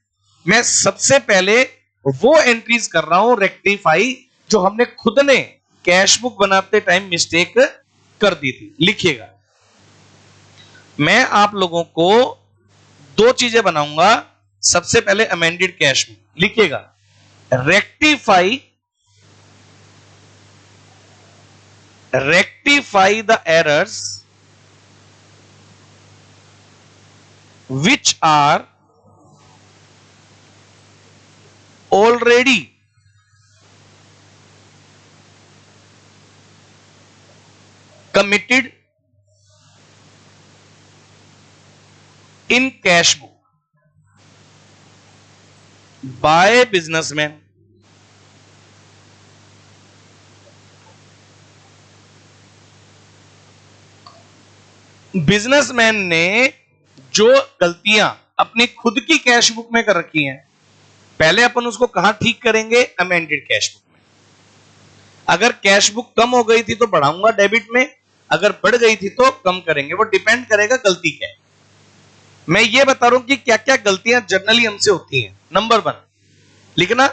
मैं सबसे पहले वो एंट्रीज कर रहा हूं रेक्टिफाई जो हमने खुद ने कैश बुक बनाते टाइम मिस्टेक कर दी थी। लिखिएगा, मैं आप लोगों को 2 चीजें बनाऊंगा। सबसे पहले अमेंडेड कैश बुक, लिखिएगा rectify the errors which are already committed in cash book by businessman businessman ने जो गलतियां अपनी खुद की कैश बुक में कर रखी हैं, पहले अपन उसको कहां ठीक करेंगे, अमेंडेड कैश बुक में। अगर कैश बुक कम हो गई थी तो बढ़ाऊंगा डेबिट में, अगर बढ़ गई थी तो कम करेंगे। वो डिपेंड करेगा गलती क्या है। मैं ये बता रहा हूं कि क्या क्या गलतियां जनरली हमसे होती हैं। नंबर 1 लिखना,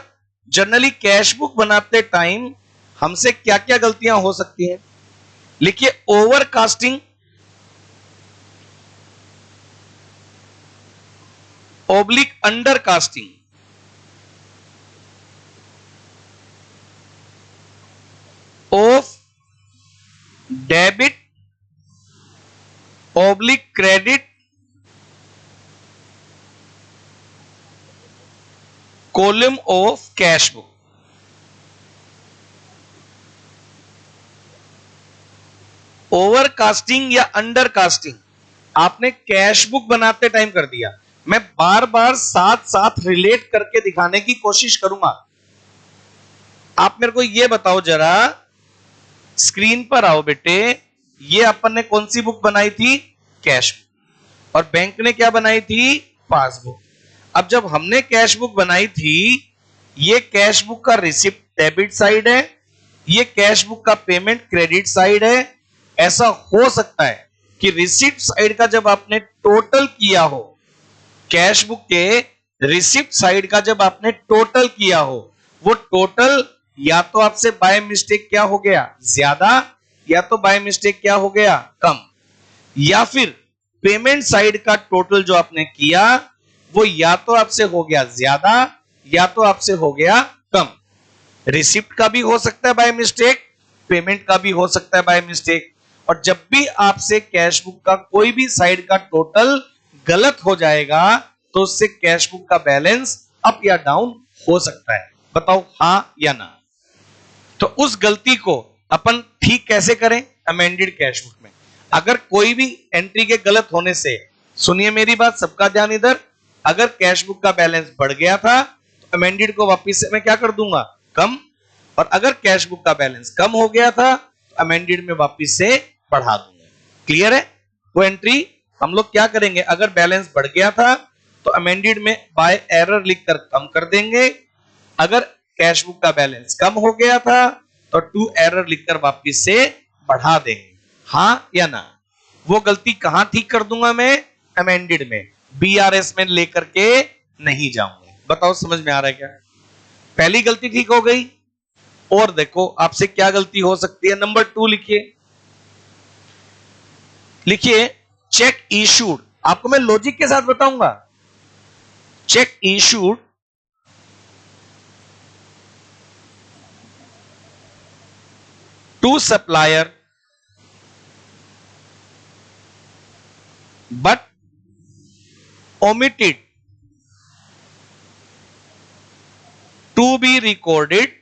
जनरली कैश बुक बनाते टाइम हमसे क्या क्या गलतियां हो सकती हैं। लिखिए, overcasting, oblique undercasting, of debit oblique credit column of cash book. Overcasting या अंडरकास्टिंग आपने कैश बुक बनाते टाइम कर दिया। मैं बार बार साथ साथ रिलेट करके दिखाने की कोशिश करूंगा। आप मेरे को यह बताओ जरा, स्क्रीन पर आओ बेटे। ये अपन ने कौन सी बुक बनाई थी, कैश बुक, और बैंक ने क्या बनाई थी, पासबुक। अब जब हमने कैश बुक बनाई थी, ये कैश बुक का रिसिप्ट डेबिट साइड है, ये कैश बुक का पेमेंट क्रेडिट साइड है। ऐसा हो सकता है कि रिसिप्ट साइड का जब आपने टोटल किया हो, कैश बुक के रिसिप्ट साइड का जब आपने टोटल किया हो, वो टोटल या तो आपसे बाय मिस्टेक क्या हो गया, ज्यादा, या तो बाय मिस्टेक क्या हो गया, कम। या फिर पेमेंट साइड का टोटल जो आपने किया वो या तो आपसे हो गया ज्यादा या तो आपसे हो गया कम। रिसिप्ट का भी हो सकता है बाय मिस्टेक, पेमेंट का भी हो सकता है बाय मिस्टेक। और जब भी आपसे कैश बुक का कोई भी साइड का टोटल गलत हो जाएगा तो उससे कैश बुक का बैलेंस अप या डाउन हो सकता है। बताओ हां या ना। तो उस गलती को अपन ठीक कैसे करें, अमेंडेड कैश बुक में। अगर कोई भी एंट्री के गलत होने से, सुनिए मेरी बात, सबका ध्यान इधर, अगर कैश बुक का बैलेंस बढ़ गया था तो अमेंडेड को वापस से मैं क्या कर दूंगा, कम। और अगर कैश बुक का बैलेंस कम हो गया था तो अमेंडेड में वापस से बढ़ा दूंगा। क्लियर है? वो एंट्री हम लोग क्या करेंगे, अगर बैलेंस बढ़ गया था तो अमेंडेड में बाय एरर लिखकर कम कर देंगे, अगर कैश बुक का बैलेंस कम हो गया था तो टू एरर लिखकर वापस से बढ़ा देंगे। हां या ना? वो गलती कहां ठीक कर दूंगा मैं, अमेंडेड में, बीआरएस में लेकर के नहीं जाऊंगा। बताओ समझ में आ रहा है क्या? पहली गलती ठीक हो गई। और देखो आपसे क्या गलती हो सकती है। नंबर 2 लिखिए, लिखिए चेक इशूड। आपको मैं लॉजिक के साथ बताऊंगा। Cheque issued to supplier but omitted to be recorded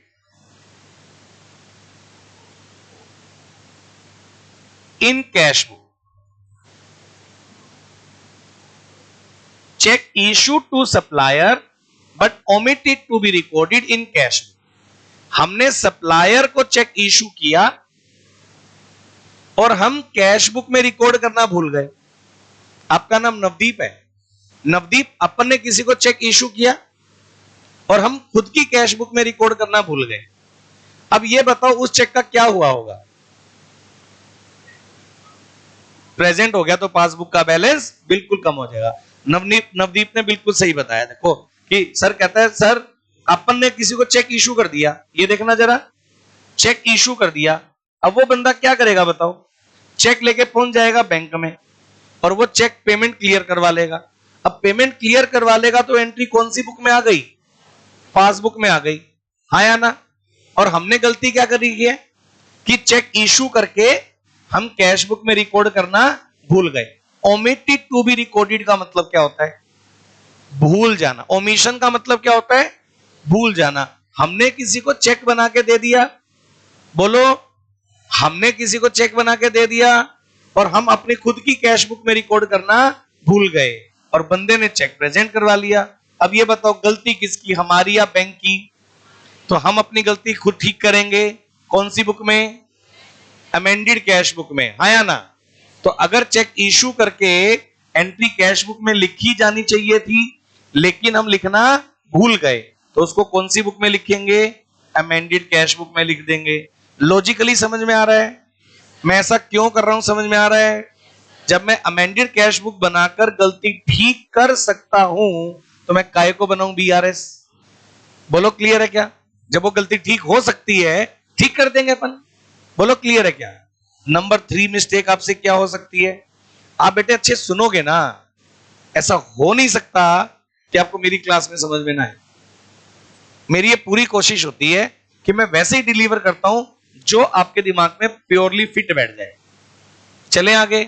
in cash book. Check issued to supplier but omitted to be recorded in cash book. हमने सप्लायर को चेक इशू किया और हम कैश बुक में रिकॉर्ड करना भूल गए। आपका नाम नवदीप है। नवदीप, अपन ने किसी को चेक इशू किया, और हम खुद की कैश बुक में रिकॉर्ड करना भूल गए। अब ये बताओ उस चेक का क्या हुआ होगा? प्रेजेंट हो गया तो पासबुक का बैलेंस बिल्कुल कम हो जाएगा। नवदीप ने बिल्कुल सही बताया। देखो कि सर कहता है सर अपन ने किसी को चेक इशू कर दिया, ये देखना जरा, चेक इशू कर दिया। अब वो बंदा क्या करेगा बताओ? चेक लेके पहुंच जाएगा बैंक में और वो चेक पेमेंट क्लियर करवा लेगा। अब पेमेंट क्लियर करवा लेगा तो एंट्री कौन सी बुक में आ गई? पासबुक में आ गई, हाँ या ना? और हमने गलती क्या करी है कि चेक इशू करके हम कैश बुक में रिकॉर्ड करना भूल गए। ओमिटेड टू बी रिकॉर्डेड का मतलब क्या होता है? भूल जाना। ओमिशन का मतलब क्या होता है? भूल जाना। हमने किसी को चेक बना के दे दिया, बोलो, हमने किसी को चेक बना के दे दिया और हम अपनी खुद की कैश बुक में रिकॉर्ड करना भूल गए और बंदे ने चेक प्रेजेंट करवा लिया। अब ये बताओ गलती किसकी, हमारी या बैंक की? तो हम अपनी गलती खुद ठीक करेंगे। कौन सी बुक में? अमेंडेड कैश बुक में, हाँ या ना? तो अगर चेक इशू करके एंट्री कैश बुक में लिखी जानी चाहिए थी लेकिन हम लिखना भूल गए, तो उसको कौन सी बुक में लिखेंगे? अमेंडेड कैश बुक में लिख देंगे। लॉजिकली समझ में आ रहा है मैं ऐसा क्यों कर रहा हूं? समझ में आ रहा है? जब मैं अमेंडेड कैश बुक बनाकर गलती ठीक कर सकता हूं तो मैं काय को बनाऊं बीआरएस? बोलो क्लियर है क्या? जब वो गलती ठीक हो सकती है ठीक कर देंगे अपन। बोलो क्लियर है क्या? नंबर 3 मिस्टेक आपसे क्या हो सकती है? आप बेटे अच्छे सुनोगे ना, ऐसा हो नहीं सकता कि आपको मेरी क्लास में समझ में ना आए। मेरी ये पूरी कोशिश होती है कि मैं वैसे ही डिलीवर करता हूं जो आपके दिमाग में प्योरली फिट बैठ जाए। चले आगे।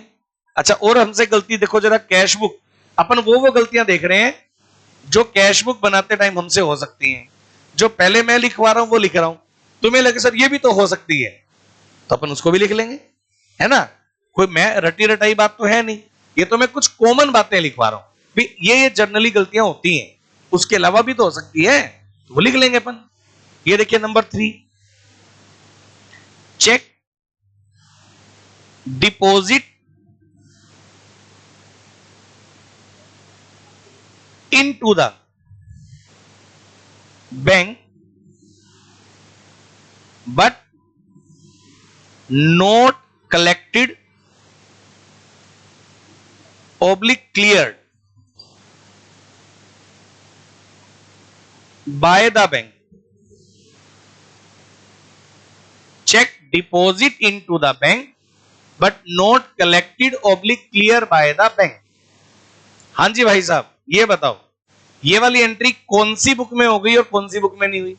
अच्छा, और हमसे गलती देखो जरा, कैश बुक, अपन वो गलतियां देख रहे हैं जो कैश बुक बनाते टाइम हमसे हो सकती हैं। जो पहले मैं लिखवा रहा हूं वो लिख रहा हूं, तुम्हें लगे सर ये भी तो हो सकती है, तो अपन उसको भी लिख लेंगे, है ना? कोई मैं रटी रटाई बात तो है नहीं, ये तो मैं कुछ कॉमन बातें लिखवा रहा हूं भी, ये जनरली गलतियां होती हैं, उसके अलावा भी तो हो सकती है, तो वो लिख लेंगे अपन। ये देखिए number 3, cheque deposit into the bank but not collected oblique cleared by the bank. Check deposit into the bank but not collected oblique clear by the bank. हाँ जी भाई साहब, ये बताओ ये वाली एंट्री कौन सी बुक में हो गई और कौन सी बुक में नहीं हुई?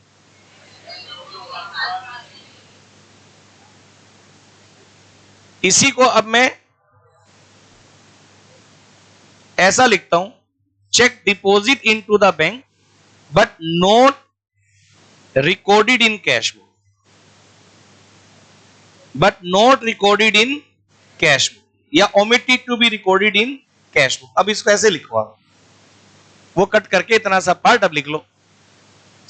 इसी को अब मैं ऐसा लिखता हूं, cheque deposit into the bank but not recorded in cash book, but not recorded in cash book, या omitted to be recorded in cash book. अब इसको ऐसे लिखवा, वो कट करके इतना सा पार्ट अब लिख लो।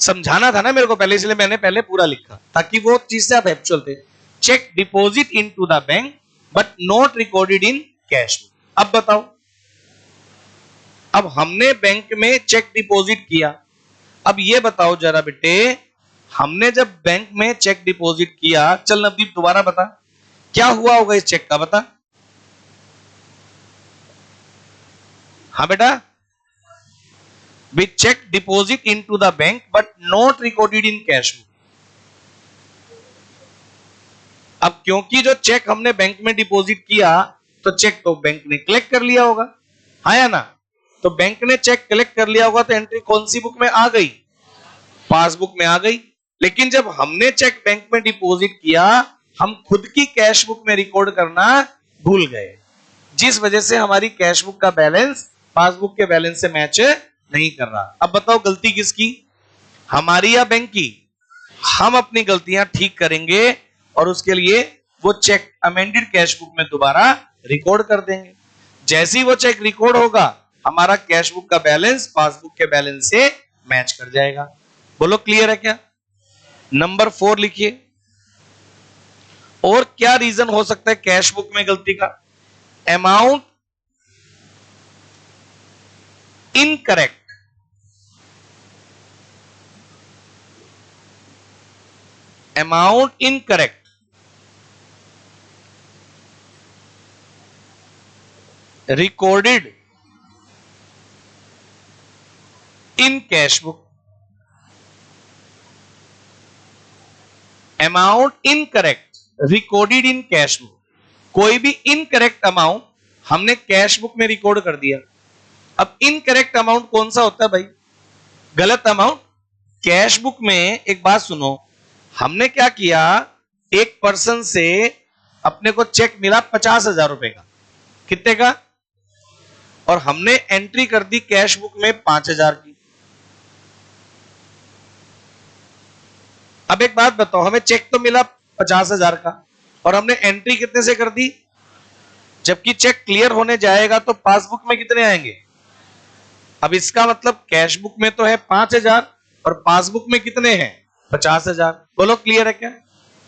समझाना था ना मेरे को पहले, इसलिए मैंने पहले पूरा लिखा ताकि वो चीज से आप एक्चुअल थे। Cheque deposit into the bank but not recorded in cash book. अब बताओ, अब हमने बैंक में चेक डिपॉजिट किया। अब ये बताओ जरा बेटे, हमने जब बैंक में चेक डिपॉजिट किया, चल नवदीप दोबारा बता क्या हुआ होगा इस चेक का, बता। हाँ बेटा, with cheque deposit into the bank but not recorded in cash book. अब क्योंकि जो चेक हमने बैंक में डिपॉजिट किया तो चेक तो बैंक ने कलेक्ट कर लिया होगा, हाँ या ना? तो बैंक ने चेक कलेक्ट कर लिया होगा तो एंट्री कौन सी बुक में आ गई? पासबुक में आ गई। लेकिन जब हमने चेक बैंक में डिपॉजिट किया, हम खुद की कैश बुक में रिकॉर्ड करना भूल गए, जिस वजह से हमारी कैश बुक का बैलेंस पासबुक के बैलेंस से मैच नहीं कर रहा। अब बताओ गलती किसकी, हमारी या बैंक की? हम अपनी गलतियां ठीक करेंगे और उसके लिए वो चेक अमेंडेड कैश बुक में दोबारा रिकॉर्ड कर देंगे। जैसे ही वो चेक रिकॉर्ड होगा, हमारा कैश बुक का बैलेंस पासबुक के बैलेंस से मैच कर जाएगा। बोलो क्लियर है क्या? नंबर 4 लिखिए। और क्या रीजन हो सकता है कैश बुक में गलती का? Amount incorrect amount incorrect recorded in cash book, amount incorrect recorded in cash book, कोई भी इनकरेक्ट अमाउंट हमने कैश बुक में रिकॉर्ड कर दिया। अब इनकरेक्ट अमाउंट कौन सा होता है भाई? गलत अमाउंट। कैश बुक में एक बात सुनो, हमने क्या किया, एक पर्सन से अपने को चेक मिला 50,000 रुपए का, कितने का, और हमने एंट्री कर दी कैश बुक में 5,000 की। अब एक बात बताओ, हमें चेक तो मिला 50,000 का और हमने एंट्री कितने से कर दी? जबकि चेक क्लियर होने जाएगा तो पासबुक में कितने आएंगे? अब इसका मतलब कैश बुक में तो है 5,000 और पासबुक में कितने हैं? 50,000। बोलो क्लियर है क्या?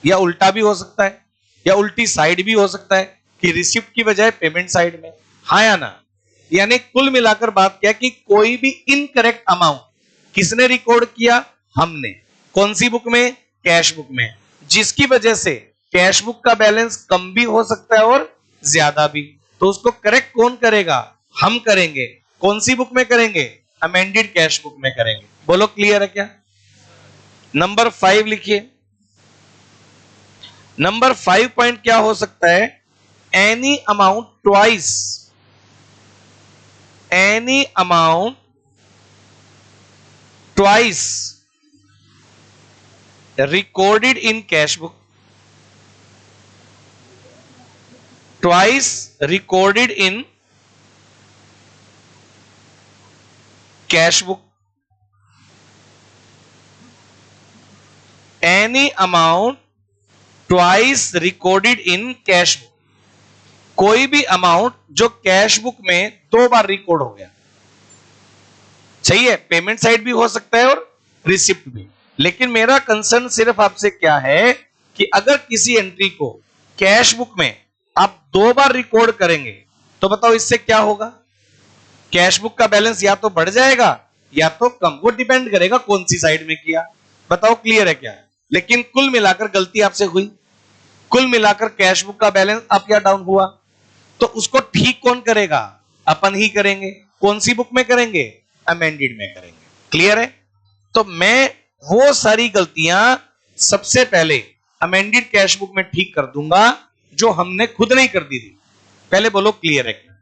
या उल्टा भी हो सकता है, या उल्टी साइड भी हो सकता है कि रिसिप्ट की बजाय पेमेंट साइड में, हाँ या ना? यानी कुल मिलाकर बात क्या कि कोई भी इनकरेक्ट अमाउंट किसने रिकॉर्ड किया? हमने। कौन सी बुक में? कैश बुक में, जिसकी वजह से कैश बुक का बैलेंस कम भी हो सकता है और ज्यादा भी। तो उसको करेक्ट कौन करेगा? हम करेंगे। कौन सी बुक में करेंगे? अमेंडेड कैश बुक में करेंगे। बोलो क्लियर है क्या? नंबर 5 लिखिए। नंबर 5 पॉइंट क्या हो सकता है? Any amount twice, any amount twice recorded in cash book, twice recorded in cash book, any amount twice recorded in cash book, कोई भी अमाउंट जो कैश बुक में 2 बार रिकॉर्ड हो गया। सही है, पेमेंट साइड भी हो सकता है और रिसिप्ट भी। लेकिन मेरा कंसर्न सिर्फ आपसे क्या है कि अगर किसी एंट्री को कैश बुक में आप 2 बार रिकॉर्ड करेंगे तो बताओ इससे क्या होगा? कैश बुक का बैलेंस या तो बढ़ जाएगा या तो कम, वो डिपेंड करेगा कौन सी साइड में किया। बताओ क्लियर है क्या? लेकिन कुल मिलाकर गलती आपसे हुई, कुल मिलाकर कैश बुक का बैलेंस अप या डाउन हुआ, तो उसको ठीक कौन करेगा? अपन ही करेंगे। कौन सी बुक में करेंगे? अमेंडेड में करेंगे। क्लियर है? तो मैं वो सारी गलतियां सबसे पहले अमेंडेड कैश बुक में ठीक कर दूंगा जो हमने खुद नहीं कर दी थी। पहले बोलो क्लियर है क्या?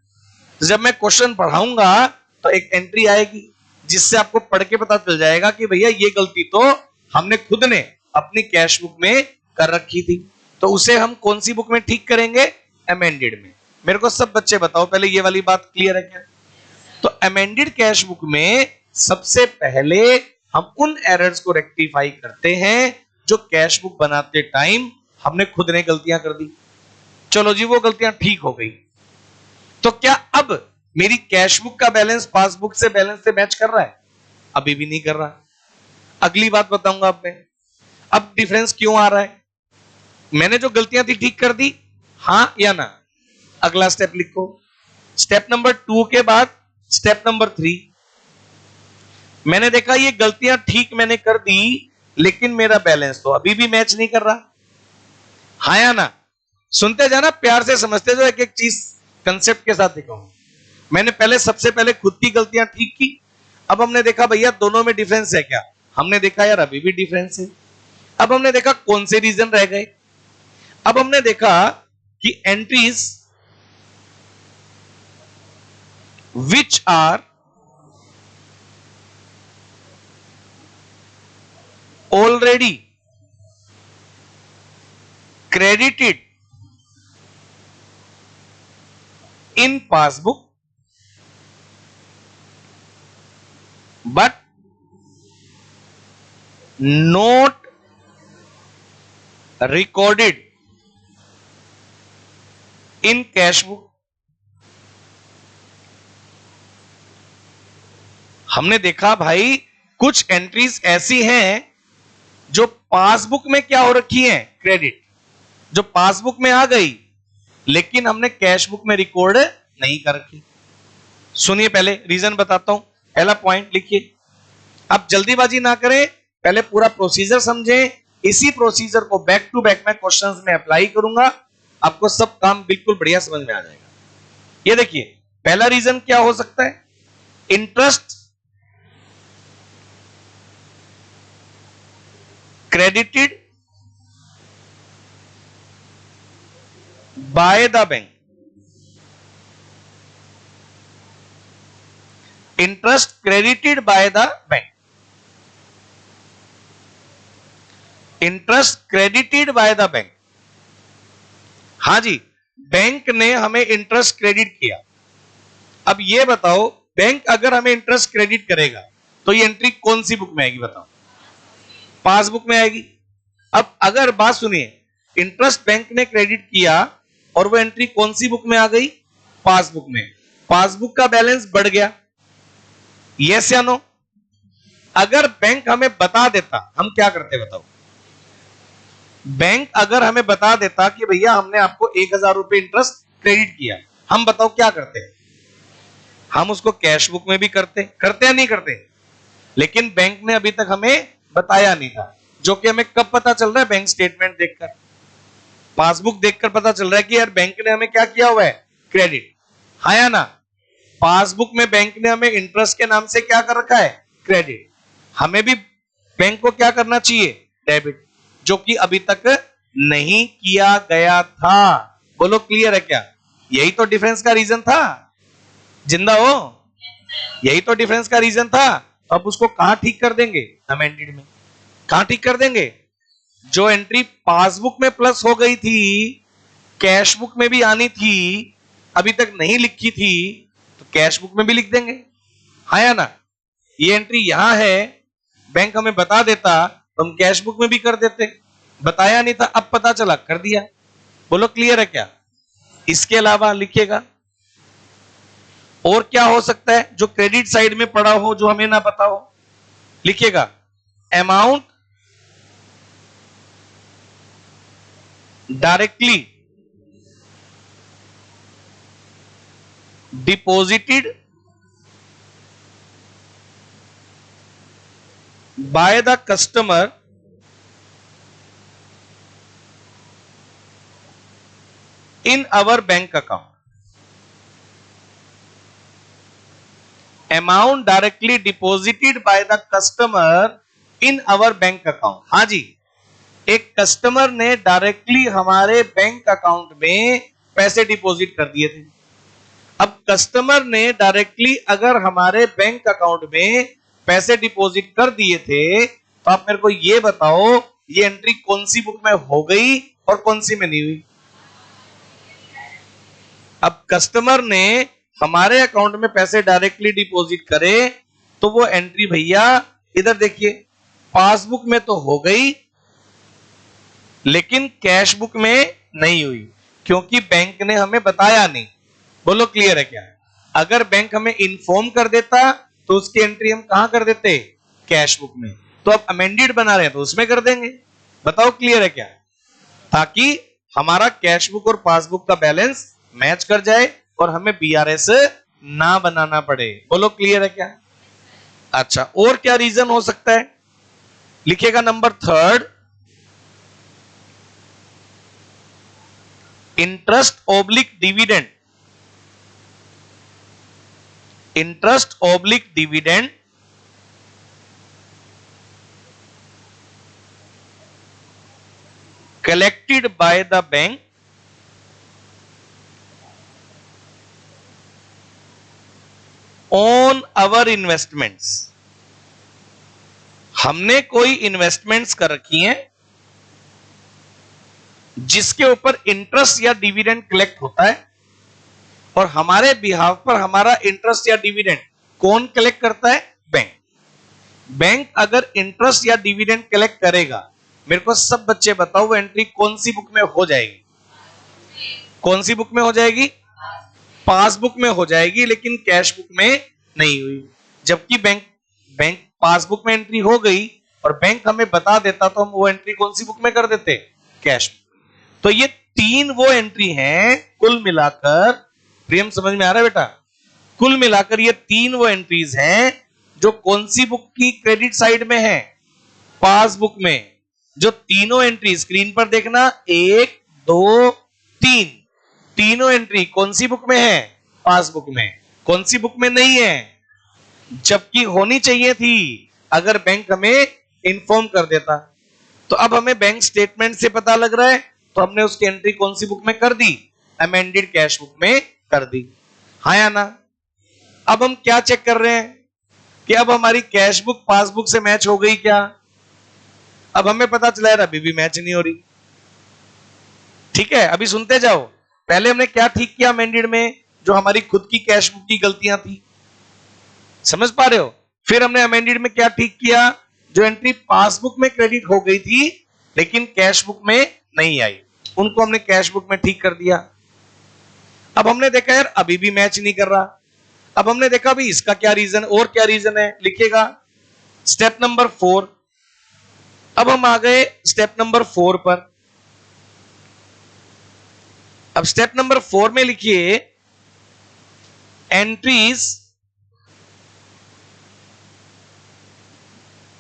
जब मैं क्वेश्चन पढ़ाऊंगा तो एक एंट्री आएगी जिससे आपको पढ़ के पता चल जाएगा कि भैया ये गलती तो हमने खुद ने अपनी कैश बुक में कर रखी थी। तो उसे हम कौन सी बुक में ठीक करेंगे? अमेंडेड में। मेरे को सब बच्चे बताओ पहले ये वाली बात क्लियर है क्या? तो अमेंडेड कैश बुक में सबसे पहले हम उन एरर्स को रेक्टिफाई करते हैं जो कैश बुक बनाते टाइम हमने खुद ने गलतियां कर दी। चलो जी, वो गलतियां ठीक हो गई। तो क्या अब मेरी कैश बुक का बैलेंस पासबुक से बैलेंस से मैच कर रहा है? अभी भी नहीं कर रहा। अगली बात बताऊंगा अब मैं, अब डिफरेंस क्यों आ रहा है? मैंने जो गलतियां थी ठीक कर दी, हाँ या ना? अगला स्टेप लिखो। स्टेप नंबर 2 के बाद स्टेप नंबर 3। मैंने देखा ये गलतियां ठीक मैंने कर दी, लेकिन मेरा बैलेंस तो अभी भी मैच नहीं कर रहा, हाँ या ना? सुनते जाना, प्यार से समझते जाओ, एक एक चीज कंसेप्ट के साथ दिखाऊंगा। मैंने पहले सबसे पहले खुद की गलतियां ठीक की। अब हमने देखा भैया दोनों में डिफरेंस है क्या? हमने देखा यार अभी भी डिफरेंस है। अब हमने देखा कौन से रीजन रह गए। अब हमने देखा कि entries which are already credited in passbook but not recorded in cash book। हमने देखा भाई कुछ एंट्रीज ऐसी हैं जो पासबुक में क्या हो रखी हैं? क्रेडिट, जो पासबुक में आ गई लेकिन हमने कैश बुक में रिकॉर्ड नहीं कर रखी। सुनिए, पहले रीजन बताता हूं। पहला पॉइंट लिखिए। अब जल्दीबाजी ना करें, पहले पूरा प्रोसीजर समझें, इसी प्रोसीजर को बैक टू बैक मैं क्वेश्चंस में अप्लाई करूंगा, आपको सब काम बिल्कुल बढ़िया समझ में आ जाएगा। ये देखिए पहला रीजन क्या हो सकता है, interest credited bye the bank, interest credited bye the bank, interest credited bye the bank. हां जी, बैंक ने हमें इंटरेस्ट क्रेडिट किया। अब ये बताओ बैंक अगर हमें इंटरेस्ट क्रेडिट करेगा तो ये एंट्री कौन सी बुक में आएगी बताओ? पासबुक में आएगी। अब अगर बात सुनिए, इंटरेस्ट बैंक ने क्रेडिट किया और वो एंट्री कौन सी बुक में आ गई? पासबुक में। पासबुक का बैलेंस बढ़ गया, यस या नो? अगर बैंक हमें बता देता, हम क्या करते बताओ? बैंक अगर हमें बता देता कि भैया हमने आपको 1000 रुपए इंटरेस्ट क्रेडिट किया, हम बताओ क्या करते? हम उसको कैश बुक में भी करते या नहीं करते? लेकिन बैंक ने अभी तक हमें बताया नहीं था, जो कि हमें कब पता चल रहा है? बैंक स्टेटमेंट देखकर, पासबुक देखकर पता चल रहा है कि यार बैंक ने हमें क्या किया हुआ है? क्रेडिट। हाँ या ना? पासबुक में बैंक ने हमें इंटरेस्ट के नाम से क्या कर रखा है? क्रेडिट। हमें भी बैंक को क्या करना चाहिए? डेबिट, जो कि अभी तक नहीं किया गया था। बोलो क्लियर है क्या? यही तो डिफरेंस का रीजन था। जिंदा हो? यही तो डिफरेंस का रीजन था। तो अब उसको कहां ठीक कर देंगे? अमेंडेड में। कहां ठीक कर देंगे? जो एंट्री पासबुक में प्लस हो गई थी, कैश बुक में भी आनी थी, अभी तक नहीं लिखी थी, तो कैश बुक में भी लिख देंगे। हाँ या ना? ये एंट्री यहां है, बैंक हमें बता देता तो हम कैश बुक में भी कर देते, बताया नहीं था, अब पता चला कर दिया। बोलो क्लियर है क्या? इसके अलावा लिखिएगा और क्या हो सकता है जो क्रेडिट साइड में पड़ा हो, जो हमें ना पता हो? लिखिएगा amount directly deposited by the customer in our bank account, amount directly deposited by the customer in our bank account। हाँ जी, एक कस्टमर ने डायरेक्टली हमारे बैंक अकाउंट में पैसे डिपॉजिट कर दिए थे। अब कस्टमर ने डायरेक्टली अगर हमारे बैंक अकाउंट में पैसे डिपॉजिट कर दिए थे, तो आप मेरे को ये बताओ ये एंट्री कौन सी बुक में हो गई और कौन सी में नहीं हुई? अब कस्टमर ने हमारे अकाउंट में पैसे डायरेक्टली डिपॉजिट करे तो वो एंट्री भैया इधर देखिए, पासबुक में तो हो गई लेकिन कैश बुक में नहीं हुई, क्योंकि बैंक ने हमें बताया नहीं। बोलो क्लियर है क्या? अगर बैंक हमें इन्फॉर्म कर देता तो उसकी एंट्री हम कहां कर देते? कैश बुक में। तो अब अमेंडेड बना रहे हैं तो उसमें कर देंगे। बताओ क्लियर है क्या? ताकि हमारा कैश बुक और पासबुक का बैलेंस मैच कर जाए और हमें बीआरएस ना बनाना पड़े। बोलो क्लियर है क्या? अच्छा, और क्या रीजन हो सकता है? लिखिएगा number 3, interest oblique dividend, interest oblique dividend collected by the bank on our investments। हमने कोई इन्वेस्टमेंट्स कर रखी हैं जिसके ऊपर इंटरेस्ट या डिविडेंड कलेक्ट होता है, और हमारे बिहाफ पर हमारा इंटरेस्ट या डिविडेंड कौन कलेक्ट करता है? बैंक। बैंक अगर इंटरेस्ट या डिविडेंड कलेक्ट करेगा, मेरे को सब बच्चे बताओ वो एंट्री कौन सी बुक में हो जाएगी? कौन सी बुक में हो जाएगी? पासबुक में हो जाएगी, लेकिन कैश बुक में नहीं हुई। जबकि बैंक पासबुक में एंट्री हो गई और बैंक हमें बता देता तो हम वो एंट्री कौन सी बुक में कर देते? कैश। तो ये 3 वो एंट्री हैं कुल मिलाकर, प्रियम समझ में आ रहा है बेटा? कुल मिलाकर ये 3 वो एंट्रीज हैं जो कौन सी बुक की क्रेडिट साइड में है? पासबुक में। जो तीनों एंट्री स्क्रीन पर देखना, 1 2 3, तीनों एंट्री कौन सी बुक में है? पासबुक में। कौन सी बुक में नहीं है? जबकि होनी चाहिए थी अगर बैंक हमें इन्फॉर्म कर देता। तो अब हमें बैंक स्टेटमेंट से पता लग रहा है, तो हमने उसकी एंट्री कौन सी बुक में कर दी? अमेंडेड कैश बुक में कर दी। हाँ या ना? अब हम क्या चेक कर रहे हैं कि अब हमारी कैश बुक पासबुक से मैच हो गई क्या? अब हमें पता चला यार अभी भी मैच नहीं हो रही। ठीक है, अभी सुनते जाओ। पहले हमने क्या ठीक किया अमेंडेड में? जो हमारी खुद की कैश बुक की गलतियां थी, समझ पा रहे हो? फिर हमने अमेंडेड में क्या ठीक किया? जो एंट्री पासबुक में क्रेडिट हो गई थी लेकिन कैश बुक में नहीं आई, उनको हमने कैश बुक में ठीक कर दिया। अब हमने देखा यार अभी भी मैच नहीं कर रहा। अब हमने देखा भाई इसका क्या रीजन, और क्या रीजन है, लिखिएगा स्टेप नंबर 4। अब हम आ गए स्टेप नंबर 4 पर। अब स्टेप नंबर 4 में लिखिए entries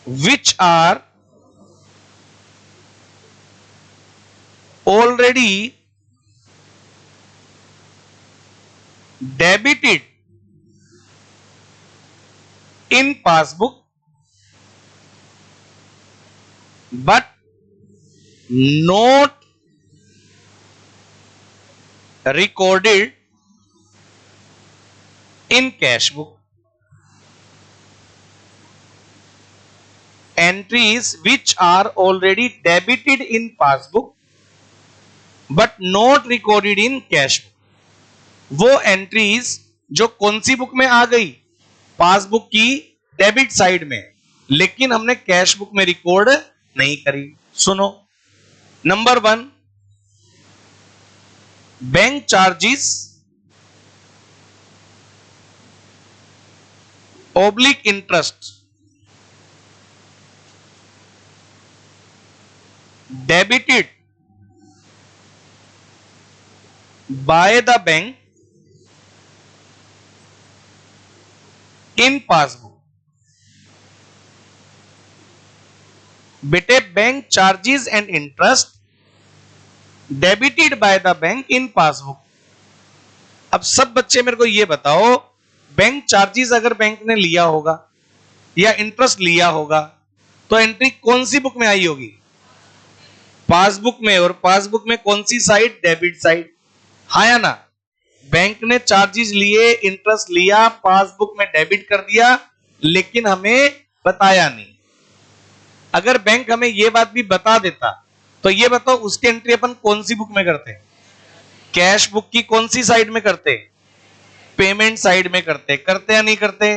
which are already debited in passbook but not recorded in cash book. Entries which are already debited in passbook but not recorded in cash book. वो entries जो कौन सी book में आ गई? पासबुक की debit side में, लेकिन हमने कैश बुक में रिकॉर्ड नहीं करी। सुनो, number 1, bank charges oblique interest debited by the bank in passbook. बेटे bank charges and interest debited bye the bank in passbook. अब सब बच्चे मेरे को ये बताओ, बैंक चार्जेस अगर बैंक ने लिया होगा या इंटरेस्ट लिया होगा तो एंट्री कौन सी बुक में आई होगी? पासबुक में। और पासबुक में कौन सी साइड? Debit side. हाँ या ना? बैंक ने चार्जेस लिए, इंटरेस्ट लिया, पासबुक में डेबिट कर दिया, लेकिन हमें बताया नहीं। अगर बैंक हमें यह बात भी बता देता तो ये बताओ उसकी एंट्री अपन कौन सी बुक में करते? कैश बुक की कौन सी साइड में करते? पेमेंट साइड में करते। करते या नहीं करते?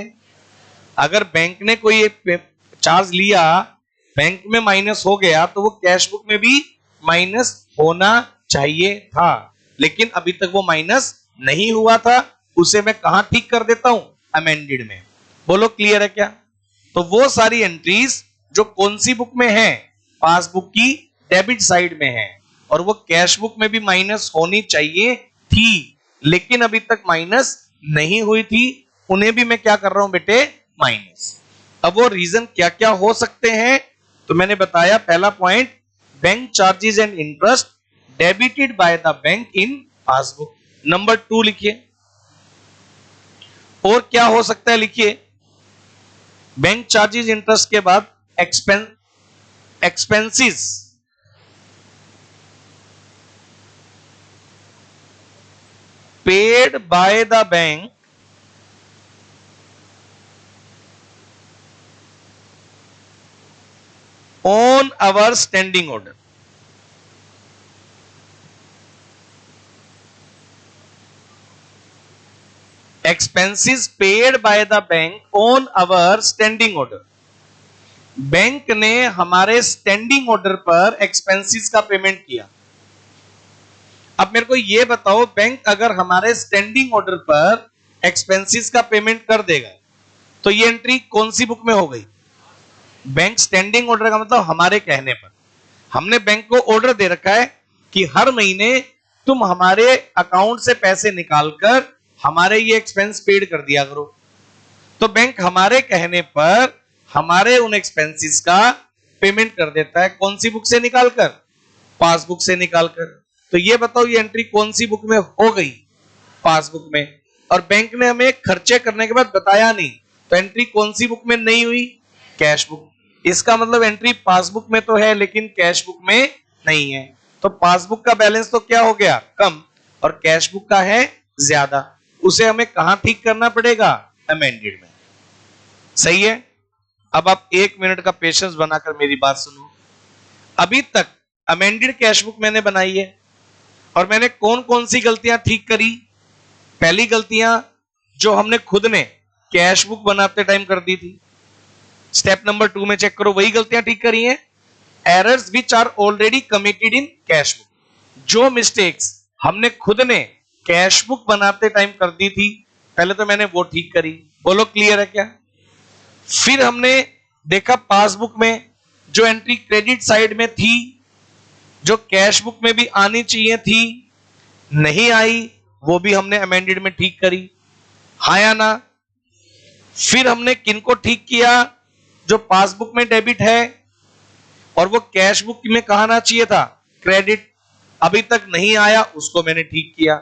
अगर बैंक ने कोई एक चार्ज लिया, बैंक में माइनस हो गया, तो वो कैश बुक में भी माइनस होना चाहिए था, लेकिन अभी तक वो माइनस नहीं हुआ था। उसे मैं कहां ठीक कर देता हूं? अमेंडेड में। बोलो क्लियर है क्या? तो वो सारी एंट्रीज जो कौन सी बुक में है? पासबुक की डेबिट साइड में है, और वो कैश बुक में भी माइनस होनी चाहिए थी, लेकिन अभी तक माइनस नहीं हुई थी, उन्हें भी मैं क्या कर रहा हूं बेटे? माइनस। अब वो रीजन क्या क्या हो सकते हैं? तो मैंने बताया, पहला point, bank charges and interest debited bye the bank in passbook. Number 2 लिखिए, और क्या हो सकता है? लिखिए बैंक चार्जेस इंटरेस्ट के बाद expenses paid by the bank on our standing order. Expenses paid by the bank on our standing order. Bank ने हमारे स्टैंडिंग ऑर्डर पर एक्सपेंसेस का पेमेंट किया। अब मेरे को यह बताओ, बैंक अगर हमारे स्टैंडिंग ऑर्डर पर एक्सपेंसेस का पेमेंट कर देगा तो ये एंट्री कौन सी बुक में हो गई? बैंक स्टैंडिंग ऑर्डर का मतलब हमारे कहने पर। हमने बैंक को ऑर्डर दे रखा है कि हर महीने तुम हमारे अकाउंट से पैसे निकालकर हमारे ये एक्सपेंस पेड कर दिया करो। तो बैंक हमारे कहने पर हमारे उन एक्सपेंसेस का पेमेंट कर देता है, कौन सी बुक से निकालकर? पासबुक से निकालकर। तो ये बताओ ये एंट्री कौन सी बुक में हो गई? पासबुक में। और बैंक ने हमें खर्चे करने के बाद बताया नहीं, तो एंट्री कौन सी बुक में नहीं हुई? Cash book. इसका मतलब एंट्री पासबुक में तो है लेकिन कैश बुक में नहीं है। तो पासबुक का बैलेंस तो क्या हो गया? कम, और कैश बुक का है ज्यादा। उसे हमें कहां ठीक करना पड़ेगा? अमेंडेड में। सही है। अब आप 1 मिनट का पेशेंस बनाकर मेरी बात सुनो। अभी तक अमेंडेड कैश बुक मैंने बनाई है और मैंने कौन कौन सी गलतियां ठीक करी? पहली गलतियां जो हमने खुद ने कैश बुक बनाते टाइम कर दी थी, स्टेप नंबर 2 में चेक करो, वही गलतियां ठीक करी हैं। Errors which are already committed in cash book, जो मिस्टेक्स हमने खुद ने कैश बुक बनाते टाइम कर दी थी, पहले तो मैंने वो ठीक करी। बोलो क्लियर है क्या? फिर हमने देखा पासबुक में जो एंट्री क्रेडिट साइड में थी, जो कैश बुक में भी आनी चाहिए थी, नहीं आई, वो भी हमने अमेंडेड में ठीक करी। हाँ या ना? फिर हमने किनको ठीक किया? जो पासबुक में डेबिट है और वो कैश बुक में कहा आना चाहिए था? क्रेडिट। अभी तक नहीं आया, उसको मैंने ठीक किया।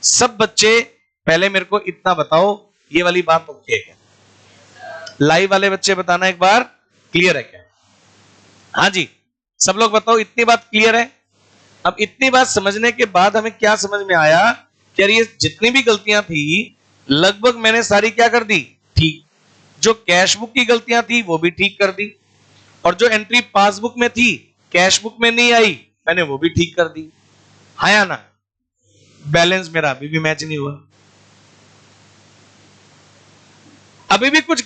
सब बच्चे पहले मेरे को इतना बताओ, ये वाली बात ओके है? लाइव वाले बच्चे बताना एक बार, क्लियर है क्या? हाँ जी, सब लोग बताओ इतनी बात क्लियर है? अब इतनी बात समझने के बाद हमें क्या समझ में आया कि यार ये जितनी भी गलतियां थी लगभग मैंने सारी क्या कर दी? ठीक। जो कैश बुक की गलतियां थी वो भी ठीक कर दी, और जो एंट्री पासबुक में थी कैश बुक में नहीं आई, मैंने वो भी ठीक कर दी। हाँ या ना? बैलेंस मेरा अभी भी मैच नहीं हुआ, अभी भी कुछ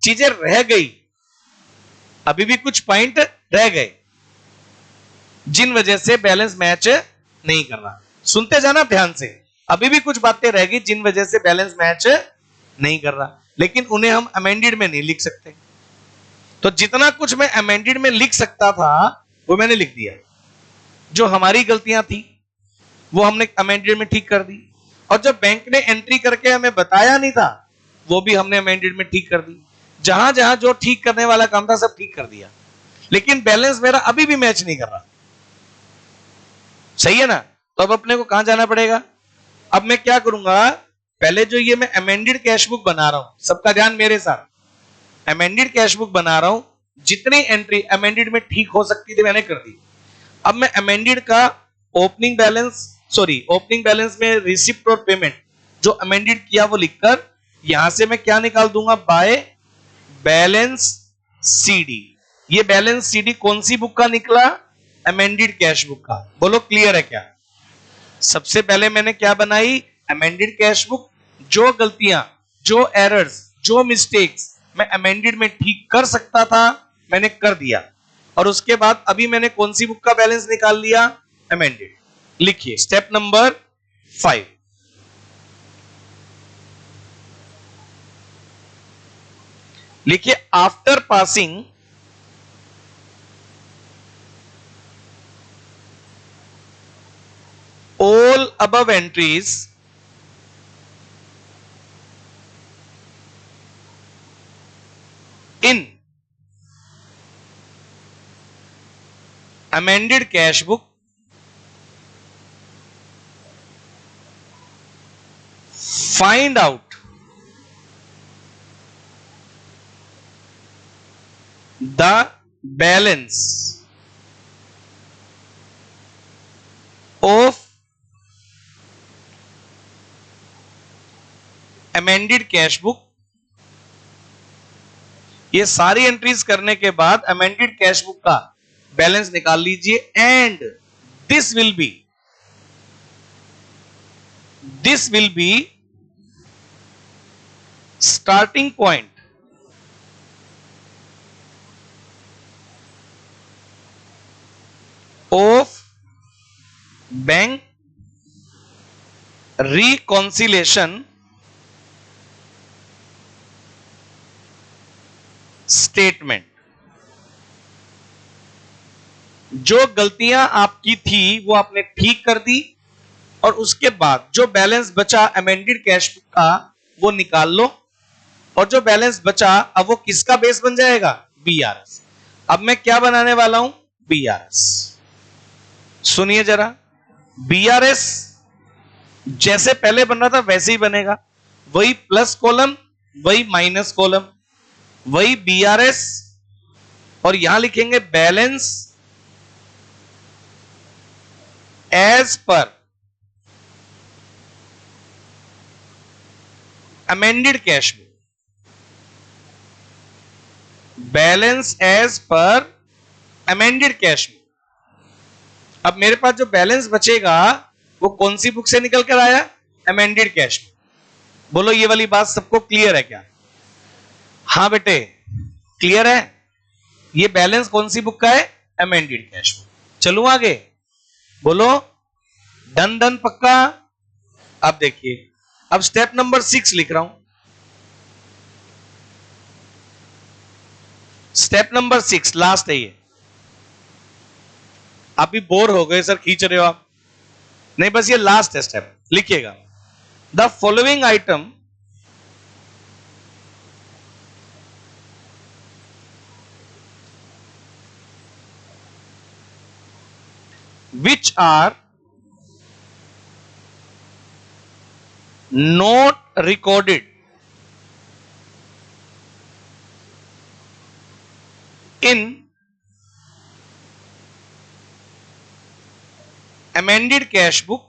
चीजें रह गई, अभी भी कुछ पॉइंट रह गए जिन वजह से बैलेंस मैच नहीं कर रहा। सुनते जाना ध्यान से, अभी भी कुछ बातें रह गई जिन वजह से बैलेंस मैच नहीं कर रहा, लेकिन उन्हें हम अमेंडेड में नहीं लिख सकते। तो जितना कुछ मैं अमेंडेड में लिख सकता था वो मैंने लिख दिया। जो हमारी गलतियां थी वो हमने अमेंडेड में ठीक कर दी, और जो बैंक ने एंट्री करके हमें बताया नहीं था वो भी हमने अमेंडेड में ठीक कर दी। जहां जहां जो ठीक करने वाला काम था सब ठीक कर दिया, लेकिन बैलेंस मेरा अभी भी मैच नहीं कर रहा। सही है ना? तो अब अपने को कहां जाना पड़ेगा? अब मैं क्या करूंगा, पहले जो ये मैं अमेंडेड कैश बुक बना रहा हूं, सबका ध्यान मेरे साथ, अमेंडेड कैश बुक बना रहा हूं, जितनी एंट्री अमेंडेड में ठीक हो सकती थी मैंने कर दी। अब मैं अमेंडेड का ओपनिंग बैलेंस में रिसिप्ट और पेमेंट जो अमेंडेड किया वो लिखकर यहां से मैं क्या निकाल दूंगा? By balance CD. ये बैलेंस सीडी कौन सी बुक का निकला? अमेंडेड कैश बुक का। बोलो क्लियर है क्या? सबसे पहले मैंने क्या बनाई? Amended cash book. जो गलतियां, जो एरर्स, जो मिस्टेक्स मैं अमेंडेड में ठीक कर सकता था मैंने कर दिया, और उसके बाद अभी मैंने कौन सी बुक का बैलेंस निकाल लिया? अमेंडेड। लिखिए स्टेप नंबर 5। लिखिए after passing all above entries in amended cash book, find out the balance of amended cash book. ये सारी एंट्रीज करने के बाद अमेंडेड कैश बुक का बैलेंस निकाल लीजिए, and this will be starting point of bank reconciliation statement. जो गलतियां आपकी थी वो आपने ठीक कर दी, और उसके बाद जो बैलेंस बचा अमेंडेड कैश बुक का वो निकाल लो, और जो बैलेंस बचा अब वो किसका बेस बन जाएगा? बीआरएस। अब मैं क्या बनाने वाला हूं, बीआरएस। सुनिए जरा, बीआरएस जैसे पहले बन रहा था वैसे ही बनेगा, वही प्लस कॉलम वही माइनस कॉलम, वही बीआरएस, और यहां लिखेंगे balance as per amended cash book, balance as per amended cash book. अब मेरे पास जो बैलेंस बचेगा वो कौन सी बुक से निकल कर आया, अमेंडेड कैश बुक। बोलो ये वाली बात सबको क्लियर है क्या? हां बेटे क्लियर है। ये बैलेंस कौन सी बुक का है, अमेंडेड कैश बुक। चलूं आगे, बोलो डन डन पक्का। अब देखिए, अब स्टेप नंबर 6 लिख रहा हूं। स्टेप नंबर 6 लास्ट है ये। आप भी बोर हो गए सर, खींच रहे हो आप, नहीं बस ये लास्ट है स्टेप। लिखिएगा, the following item which are not recorded in amended cash book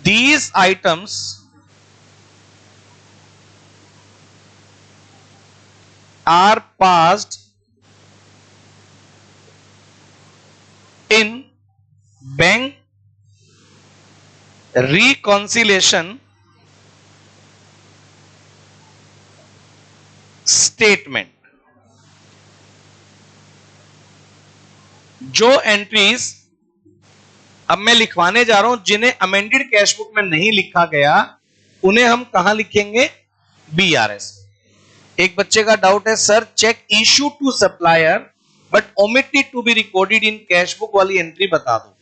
these items are passed in bank reconciliation statement। जो एंट्रीज अब मैं लिखवाने जा रहा हूं जिन्हें अमेंडेड कैश बुक में नहीं लिखा गया, उन्हें हम कहां लिखेंगे, बीआरएस। एक बच्चे का डाउट है, sir cheque issue to supplier but omitted to be recorded in cash book वाली एंट्री बता दो।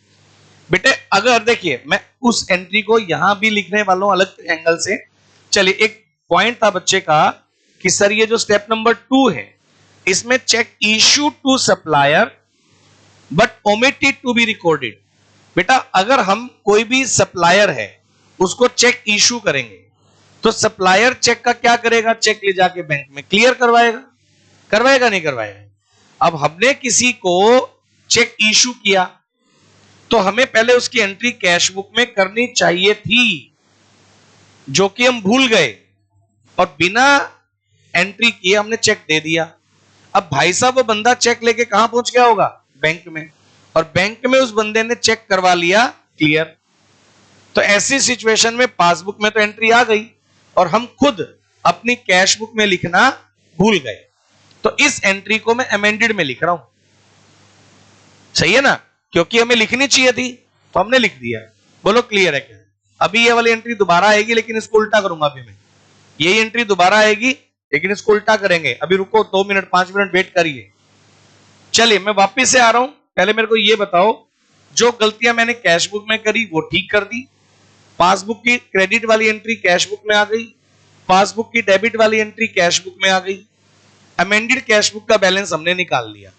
बेटे अगर देखिए, मैं उस एंट्री को यहां भी लिखने वाला हूं अलग एंगल से। चलिए, एक पॉइंट था बच्चे का कि सर ये जो स्टेप नंबर 2 है इसमें cheque issue to supplier but omitted to be recorded. बेटा अगर हम कोई भी सप्लायर है उसको चेक इशू करेंगे तो सप्लायर चेक का क्या करेगा, चेक ले जाके बैंक में क्लियर करवाएगा, करवाएगा नहीं करवाएगा। अब हमने किसी को चेक इशू किया तो हमें पहले उसकी एंट्री कैश बुक में करनी चाहिए थी, जो कि हम भूल गए और बिना एंट्री किए हमने चेक दे दिया। अब भाई साहब वो बंदा चेक लेके कहां पहुंच गया होगा, बैंक में, और बैंक में उस बंदे ने चेक करवा लिया क्लियर। तो ऐसी सिचुएशन में पासबुक में तो एंट्री आ गई और हम खुद अपनी कैश बुक में लिखना भूल गए, तो इस एंट्री को मैं अमेंडेड में लिख रहा हूं। सही है ना, क्योंकि हमें लिखनी चाहिए थी तो हमने लिख दिया। बोलो क्लियर है क्या? अभी ये वाली एंट्री दोबारा आएगी लेकिन इसको उल्टा करूंगा। अभी मैं यही एंट्री दोबारा आएगी लेकिन इसको उल्टा करेंगे। अभी रुको 2 मिनट 5 मिनट वेट करिए। चलिए मैं वापिस से आ रहा हूं। पहले मेरे को ये बताओ, जो गलतियां मैंने कैश बुक में करी वो ठीक कर दी। पासबुक की क्रेडिट वाली एंट्री कैश बुक में आ गई, पासबुक की डेबिट वाली एंट्री कैश बुक में आ गई, अमेंडेड कैश बुक का बैलेंस हमने निकाल लिया।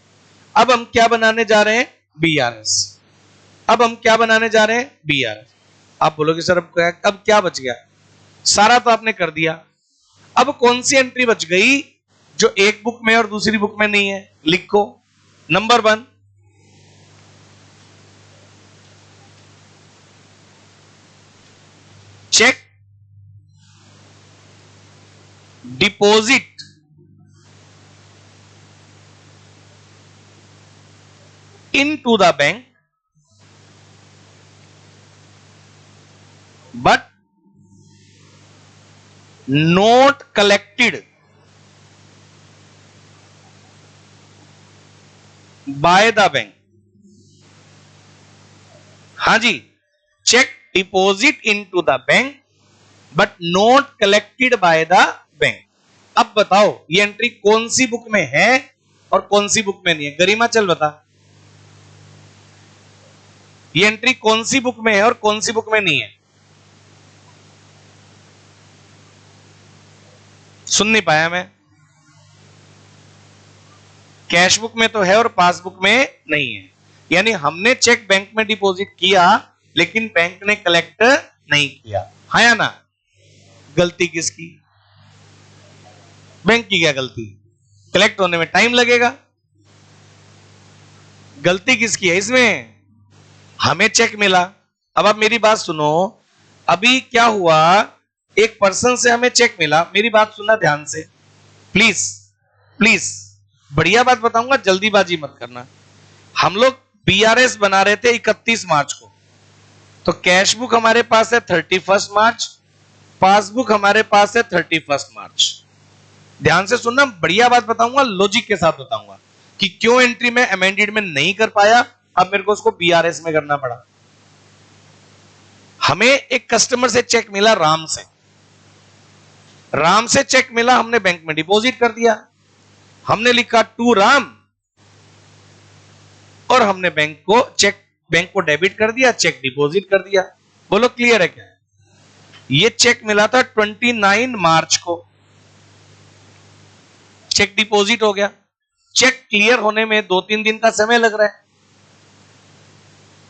अब हम क्या बनाने जा रहे हैं, बीआरएस। अब हम क्या बनाने जा रहे हैं, बीआरएस। आप बोलोगे सर अब क्या बच गया, सारा तो आपने कर दिया। अब कौन सी एंट्री बच गई जो एक बुक में और दूसरी बुक में नहीं है, लिखो। Number 1, cheque deposit into the bank but not collected by the bank। हाँ जी, cheque deposit into the bank but not collected by the bank। अब बताओ ये एंट्री कौन सी बुक में है और कौन सी बुक में नहीं है, गरिमा चल बता। ये एंट्री कौन सी बुक में है और कौन सी बुक में नहीं है, सुन नहीं पाया मैं। कैश बुक में तो है और पासबुक में नहीं है, यानी हमने चेक बैंक में डिपॉजिट किया लेकिन बैंक ने कलेक्ट नहीं किया, हाँ या ना? गलती किसकी? बैंक की। क्या गलती? कलेक्ट होने में टाइम लगेगा। गलती किसकी है इसमें? हमें चेक मिला। अब आप मेरी बात सुनो, अभी क्या हुआ, एक पर्सन से हमें चेक मिला, मेरी बात सुनना ध्यान से प्लीज प्लीज, बढ़िया बात बताऊंगा, जल्दीबाजी मत करना। हम लोग बीआरएस बना रहे थे 31 मार्च को, तो कैश बुक हमारे पास है 31 मार्च, पासबुक हमारे पास है 31 मार्च। ध्यान से सुनना, बढ़िया बात बताऊंगा, लॉजिक के साथ बताऊंगा कि क्यों एंट्री में अमेंडेड में नहीं कर पाया, अब मेरे को उसको बीआरएस में करना पड़ा। हमें एक कस्टमर से चेक मिला, राम से चेक मिला, हमने बैंक में डिपॉजिट कर दिया, हमने लिखा टू राम और हमने बैंक को डेबिट कर दिया, चेक डिपॉजिट कर दिया। बोलो क्लियर है क्या? ये चेक मिला था 29 मार्च को, चेक डिपॉजिट हो गया। चेक क्लियर होने में 2-3 दिन का समय लग रहा है,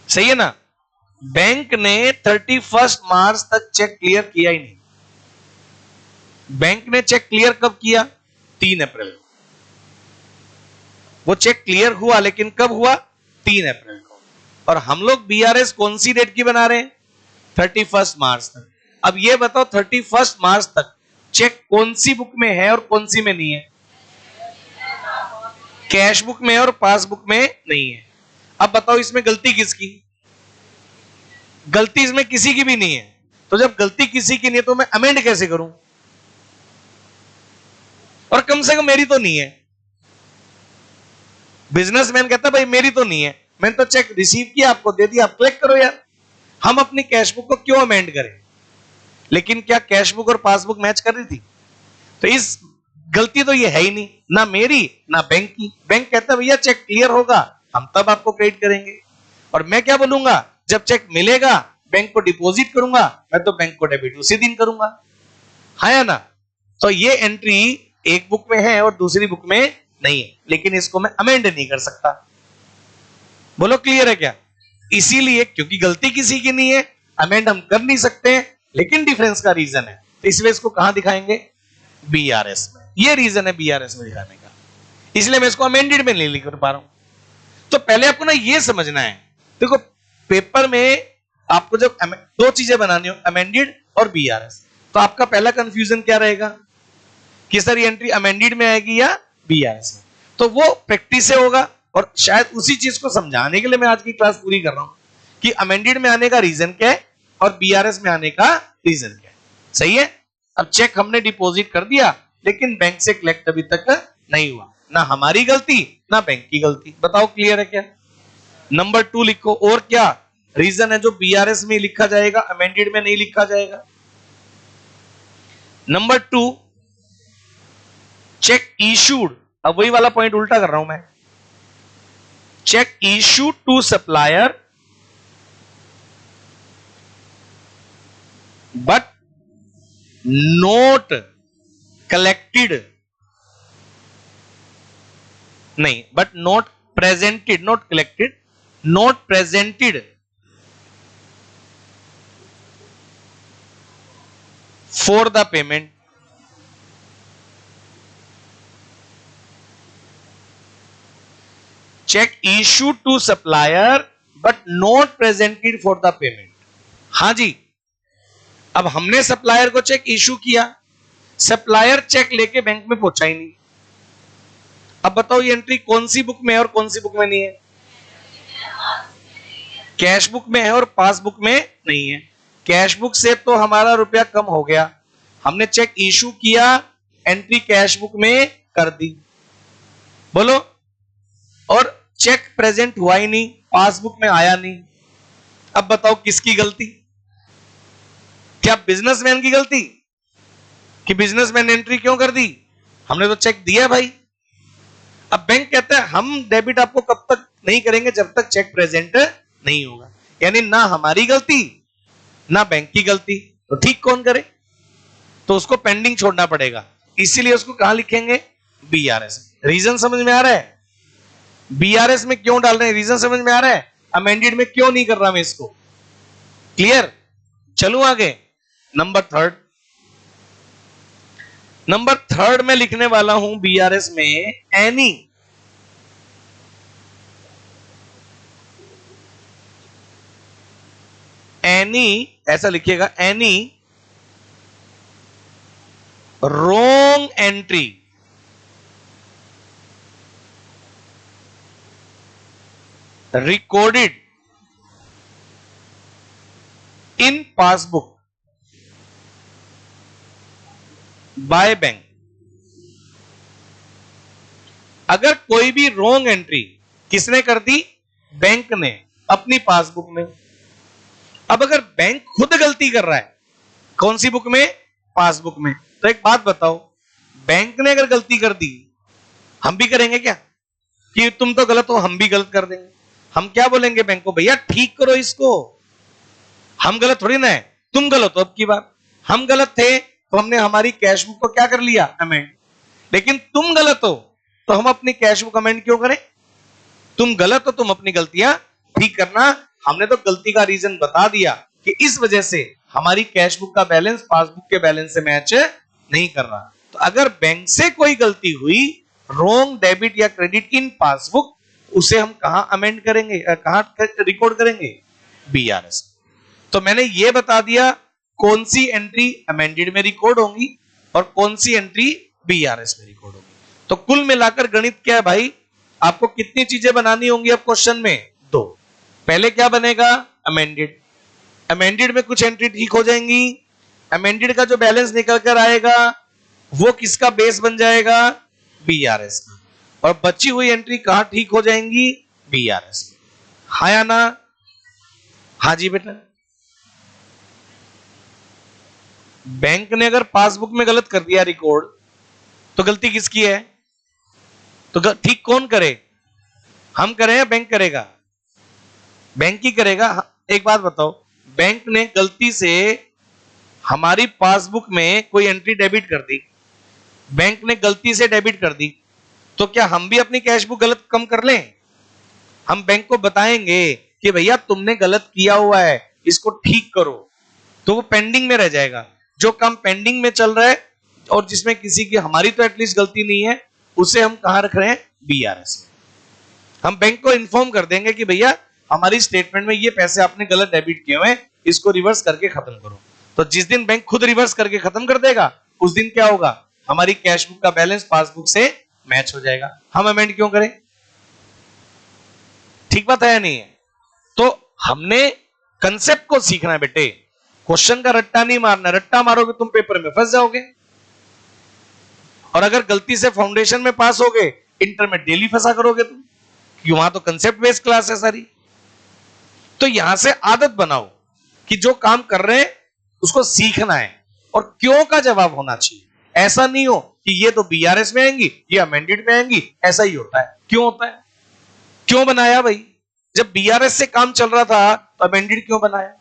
सही है ना? बैंक ने 31 मार्च तक चेक क्लियर किया ही नहीं। बैंक ने चेक क्लियर कब किया? 3 अप्रैल को। वो चेक क्लियर हुआ, लेकिन कब हुआ? 3 अप्रैल को। और हम लोग बीआरएस कौन सी डेट की बना रहे हैं? 31 मार्च तक। अब ये बताओ 31 मार्च तक चेक कौन सी बुक में है और कौन सी में नहीं है? कैश बुक में और पासबुक में नहीं है। अब बताओ इसमें गलती किसकी? गलती इसमें किसी की भी नहीं है। तो जब गलती किसी की नहीं है तो मैं अमेंड कैसे करूं? और कम से कम मेरी तो नहीं है। बिजनेसमैन कहता भाई मेरी तो नहीं है, मैंने तो चेक रिसीव किया, आपको दे दिया, आप कलेक्ट करो यार। हम अपनी कैश बुक को क्यों अमेंड करें? लेकिन क्या कैश बुक और पासबुक मैच कर रही थी? तो इस गलती तो ये है ही नहीं, ना मेरी ना बैंक की। बैंक कहता भैया चेक क्लियर होगा, हम तब आपको क्रेडिट करेंगे। और मैं क्या बोलूंगा, जब चेक मिलेगा बैंक को डिपॉजिट करूंगा, मैं तो बैंक को डेबिट उसी दिन करूंगा, हाँ या ना? तो ये एंट्री एक बुक में है और दूसरी बुक में नहीं है, लेकिन इसको मैं अमेंड नहीं कर सकता। बोलो क्लियर है क्या? इसीलिए क्योंकि गलती किसी की नहीं है, अमेंड हम कर नहीं सकते हैं, लेकिन डिफरेंस का रीजन है, तो इसलिए इसको कहां दिखाएंगे? बीआरएस में। ये रीजन है बीआरएस में दिखाने का, इसलिए मैं इसको अमेंडेड में नहीं लिख पा रहा हूं। तो पहले आपको ना ये समझना है, देखो पेपर में आपको जब दो चीजें बनानी हो, अमेंडेड और बीआरएस, तो आपका पहला कंफ्यूजन क्या रहेगा कि सर ये एंट्री अमेंडेड में आएगी या बीआरएस में? तो वो प्रैक्टिस से होगा, और शायद उसी चीज को समझाने के लिए मैं आज की क्लास पूरी कर रहा हूं कि अमेंडेड में आने का रीजन क्या है और बीआरएस में आने का रीजन क्या है। सही है? अब चेक हमने डिपॉजिट कर दिया, लेकिन बैंक से कलेक्ट अभी तक नहीं हुआ, ना हमारी गलती ना बैंक की गलती। बताओ क्लियर है क्या? नंबर 2 लिखो। और क्या रीजन है जो बीआरएस में लिखा जाएगा, अमेंडेड में नहीं लिखा जाएगा? नंबर 2, चेक इशूड, अब वही वाला पॉइंट उल्टा कर रहा हूं मैं, cheque issued to supplier but not collected, नहीं, but not presented, not collected, not presented for the payment. Cheque issued to supplier but not presented for the payment. हां जी, अब हमने सप्लायर को चेक इशू किया, सप्लायर चेक लेके bank में पहुंचा ही नहीं। अब बताओ ये एंट्री कौन सी बुक में है और कौन सी बुक में नहीं है? कैश बुक में है और पासबुक में नहीं है। कैश बुक से तो हमारा रुपया कम हो गया, हमने चेक इशू किया, एंट्री कैश बुक में कर दी। बोलो, और चेक प्रेजेंट हुआ ही नहीं, पासबुक में आया नहीं। अब बताओ किसकी गलती? क्या बिजनेसमैन की गलती कि बिजनेसमैन ने एंट्री क्यों कर दी? हमने तो चेक दिया भाई। अब बैंक कहता है हम डेबिट आपको कब तक नहीं करेंगे जब तक चेक प्रेजेंट नहीं होगा, यानी ना हमारी गलती ना बैंक की गलती, तो ठीक कौन करे? तो उसको पेंडिंग छोड़ना पड़ेगा। इसीलिए उसको कहां लिखेंगे, बीआरएस। रीजन समझ में आ रहा है, बीआरएस में क्यों डाल रहे हैं, रीजन समझ में आ रहा है, अमेंडेड में क्यों नहीं कर रहा मैं इसको, क्लियर। चलूं आगे, नंबर थर्ड में लिखने वाला हूं बीआरएस में एनी, ऐसा लिखिएगा, any wrong entry recorded in passbook by bank. अगर कोई भी रॉन्ग एंट्री किसने कर दी, बैंक ने अपनी पासबुक में। अब अगर बैंक खुद गलती कर रहा है, कौन सी बुक में, पासबुक में, तो एक बात बताओ, बैंक ने अगर गलती कर दी, हम भी करेंगे क्या, कि तुम तो गलत हो हम भी गलत कर देंगे। हम क्या बोलेंगे बैंक को, भैया ठीक करो इसको, हम गलत थोड़ी ना है, तुम गलत हो। अब की बार हम गलत थे तो हमने हमारी कैश बुक को क्या कर लिया, अमेंड, लेकिन तुम गलत हो तो हम अपनी कैश बुक अमेंड क्यों करें, तुम गलत हो, तुम अपनी गलतियां ठीक करना। हमने तो गलती का रीजन बता दिया कि इस वजह से हमारी कैश बुक का बैलेंस पासबुक के बैलेंस से मैच नहीं कर रहा। तो अगर बैंक से कोई गलती हुई, रॉन्ग डेबिट या क्रेडिट इन पासबुक, उसे हम कहां अमेंड करेंगे, कहां रिकॉर्ड करेंगे, बीआरएस। तो मैंने ये बता दिया कौन सी एंट्री अमेंडेड में रिकॉर्ड होंगी और कौन सी एंट्री बीआरएस में रिकॉर्ड होगी। तो कुल मिलाकर गणित क्या है भाई, आपको कितनी चीजें बनानी होंगी अब क्वेश्चन में, 2। पहले क्या बनेगा, अमेंडेड, अमेंडेड में कुछ एंट्री ठीक हो जाएंगी, अमेंडेड का जो बैलेंस निकल कर आएगा वो किसका बेस बन जाएगा, बीआरएस का, और बची हुई एंट्री कहां ठीक हो जाएंगी, बीआरएस में। हाँ या ना, हाँ जी बेटा। बैंक ने अगर पासबुक में गलत कर दिया रिकॉर्ड, तो गलती किसकी है, तो ठीक कौन करे, हम करें या बैंक करेगा, बैंक ही करेगा। एक बात बताओ, बैंक ने गलती से हमारी पासबुक में कोई एंट्री डेबिट कर दी, बैंक ने गलती से डेबिट कर दी, तो क्या हम भी अपनी कैश बुक गलत कम कर लें, हम बैंक को बताएंगे कि भैया तुमने गलत किया हुआ है, इसको ठीक करो, तो वो पेंडिंग में रह जाएगा। जो काम पेंडिंग में चल रहा है और जिसमें किसी की हमारी तो एटलीस्ट गलती नहीं है, उसे हम कहां रख रहे हैं, बीआरएस में। हम बैंक को इन्फॉर्म कर देंगे कि भैया हमारी स्टेटमेंट में ये पैसे आपने गलत डेबिट किए हुए हैं, इसको रिवर्स करके खत्म करो। तो जिस दिन बैंक खुद रिवर्स करके खत्म कर देगा, उस दिन क्या होगा, हमारी कैश बुक का बैलेंस पासबुक से मैच हो जाएगा। हम अमेंड क्यों करें, ठीक बात है या नहीं है। तो हमने कंसेप्ट को सीखना है बेटे, क्वेश्चन का रट्टा नहीं मारना, रट्टा मारोगे तुम पेपर में फंस जाओगे, और अगर गलती से फाउंडेशन में पास हो गए, इंटर में डेली फंसा करोगे तुम, क्योंकि वहां तो कंसेप्ट बेस्ड क्लास है सारी। तो यहां से आदत बनाओ कि जो काम कर रहे हैं उसको सीखना है, और क्यों का जवाब होना चाहिए। ऐसा नहीं हो कि ये तो बीआरएस में आएंगी, ये अमेंडेड में आएंगी, ऐसा ही होता है। क्यों होता है, क्यों बनाया भाई, जब बीआरएस से काम चल रहा था तो अमेंडेड क्यों बनाया।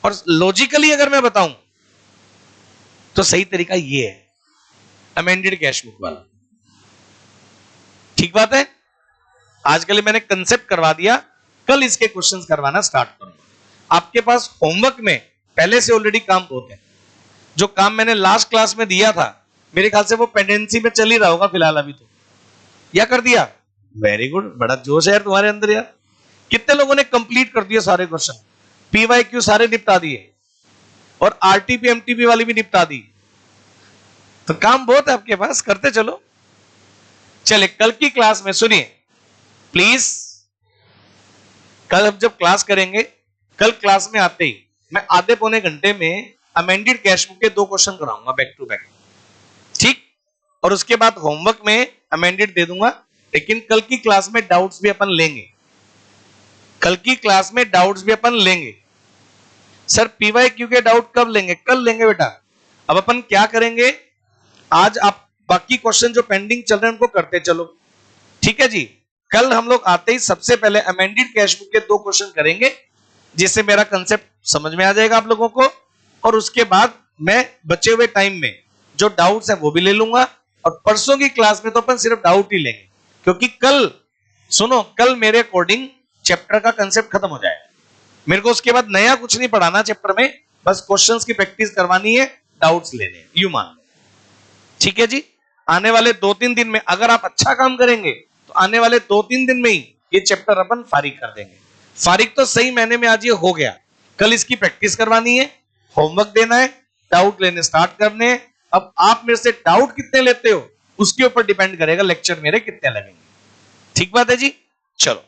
और लॉजिकली अगर मैं बताऊं तो सही तरीका ये है, अमेंडेड कैश बुक वाला, ठीक बात है। आज के लिए मैंने कंसेप्ट करवा दिया, कल इसके क्वेश्चंस करवाना स्टार्ट करूंगा। आपके पास होमवर्क में पहले से ऑलरेडी काम होते हैं, जो काम मैंने लास्ट क्लास में दिया था, मेरे ख्याल से वो पेंडेंसी में चल ही रहा होगा फिलहाल अभी तो, या कर दिया, वेरी गुड, बड़ा जोश है यार तुम्हारे अंदर यार। कितने लोगों ने कंप्लीट कर दिए सारे क्वेश्चन, पीवाईक्यू सारे निपटा दिए, और आरटीपी एमटीपी वाली भी निपटा दी। तो काम बहुत है आपके पास, करते चलो। चले कल की क्लास में सुनिए प्लीज, कल हम जब क्लास करेंगे, कल क्लास में आते ही मैं आधे पौने घंटे में अमेंडेड कैश बुक के 2 क्वेश्चन कराऊंगा बैक टू बैक, ठीक, और उसके बाद होमवर्क में अमेंडेड दे दूंगा। लेकिन कल की क्लास में डाउट्स भी अपन लेंगे, कल की क्लास में डाउट्स भी अपन लेंगे। सर पीवाईक्यू के डाउट कब लेंगे, कल लेंगे बेटा। अब अपन क्या करेंगे, आज आप बाकी क्वेश्चन जो पेंडिंग चल रहे हैं उनको करते चलो, ठीक है जी। कल हम लोग आते ही सबसे पहले अमेंडेड कैश बुक के 2 क्वेश्चन करेंगे, जिससे मेरा कंसेप्ट समझ में आ जाएगा आप लोगों को, और उसके बाद मैं बचे हुए टाइम में जो डाउट्स है वो भी ले लूंगा, और परसों की क्लास में तो अपन सिर्फ डाउट ही लेंगे, क्योंकि कल सुनो, कल मेरे अकॉर्डिंग चैप्टर का कंसेप्ट खत्म हो जाएगा। मेरे को उसके बाद नया कुछ नहीं पढ़ाना चैप्टर में, बस क्वेश्चंस की प्रैक्टिस करवानी है, डाउट्स लेने हैं, यू मान लो। ठीक है जी। आने वाले 2-3 दिन में अगर आप अच्छा काम करेंगे तो आने वाले 2-3 दिन में ही ये चैप्टर अपन फारिग कर देंगे। फारिग तो सही महीने में आज ये हो गया, कल इसकी प्रैक्टिस करवानी है, होमवर्क देना है, डाउट लेने स्टार्ट करने हैं। अब आप मेरे से डाउट कितने लेते हो उसके ऊपर डिपेंड करेगा लेक्चर मेरे कितने लगेंगे। ठीक बात है जी। चलो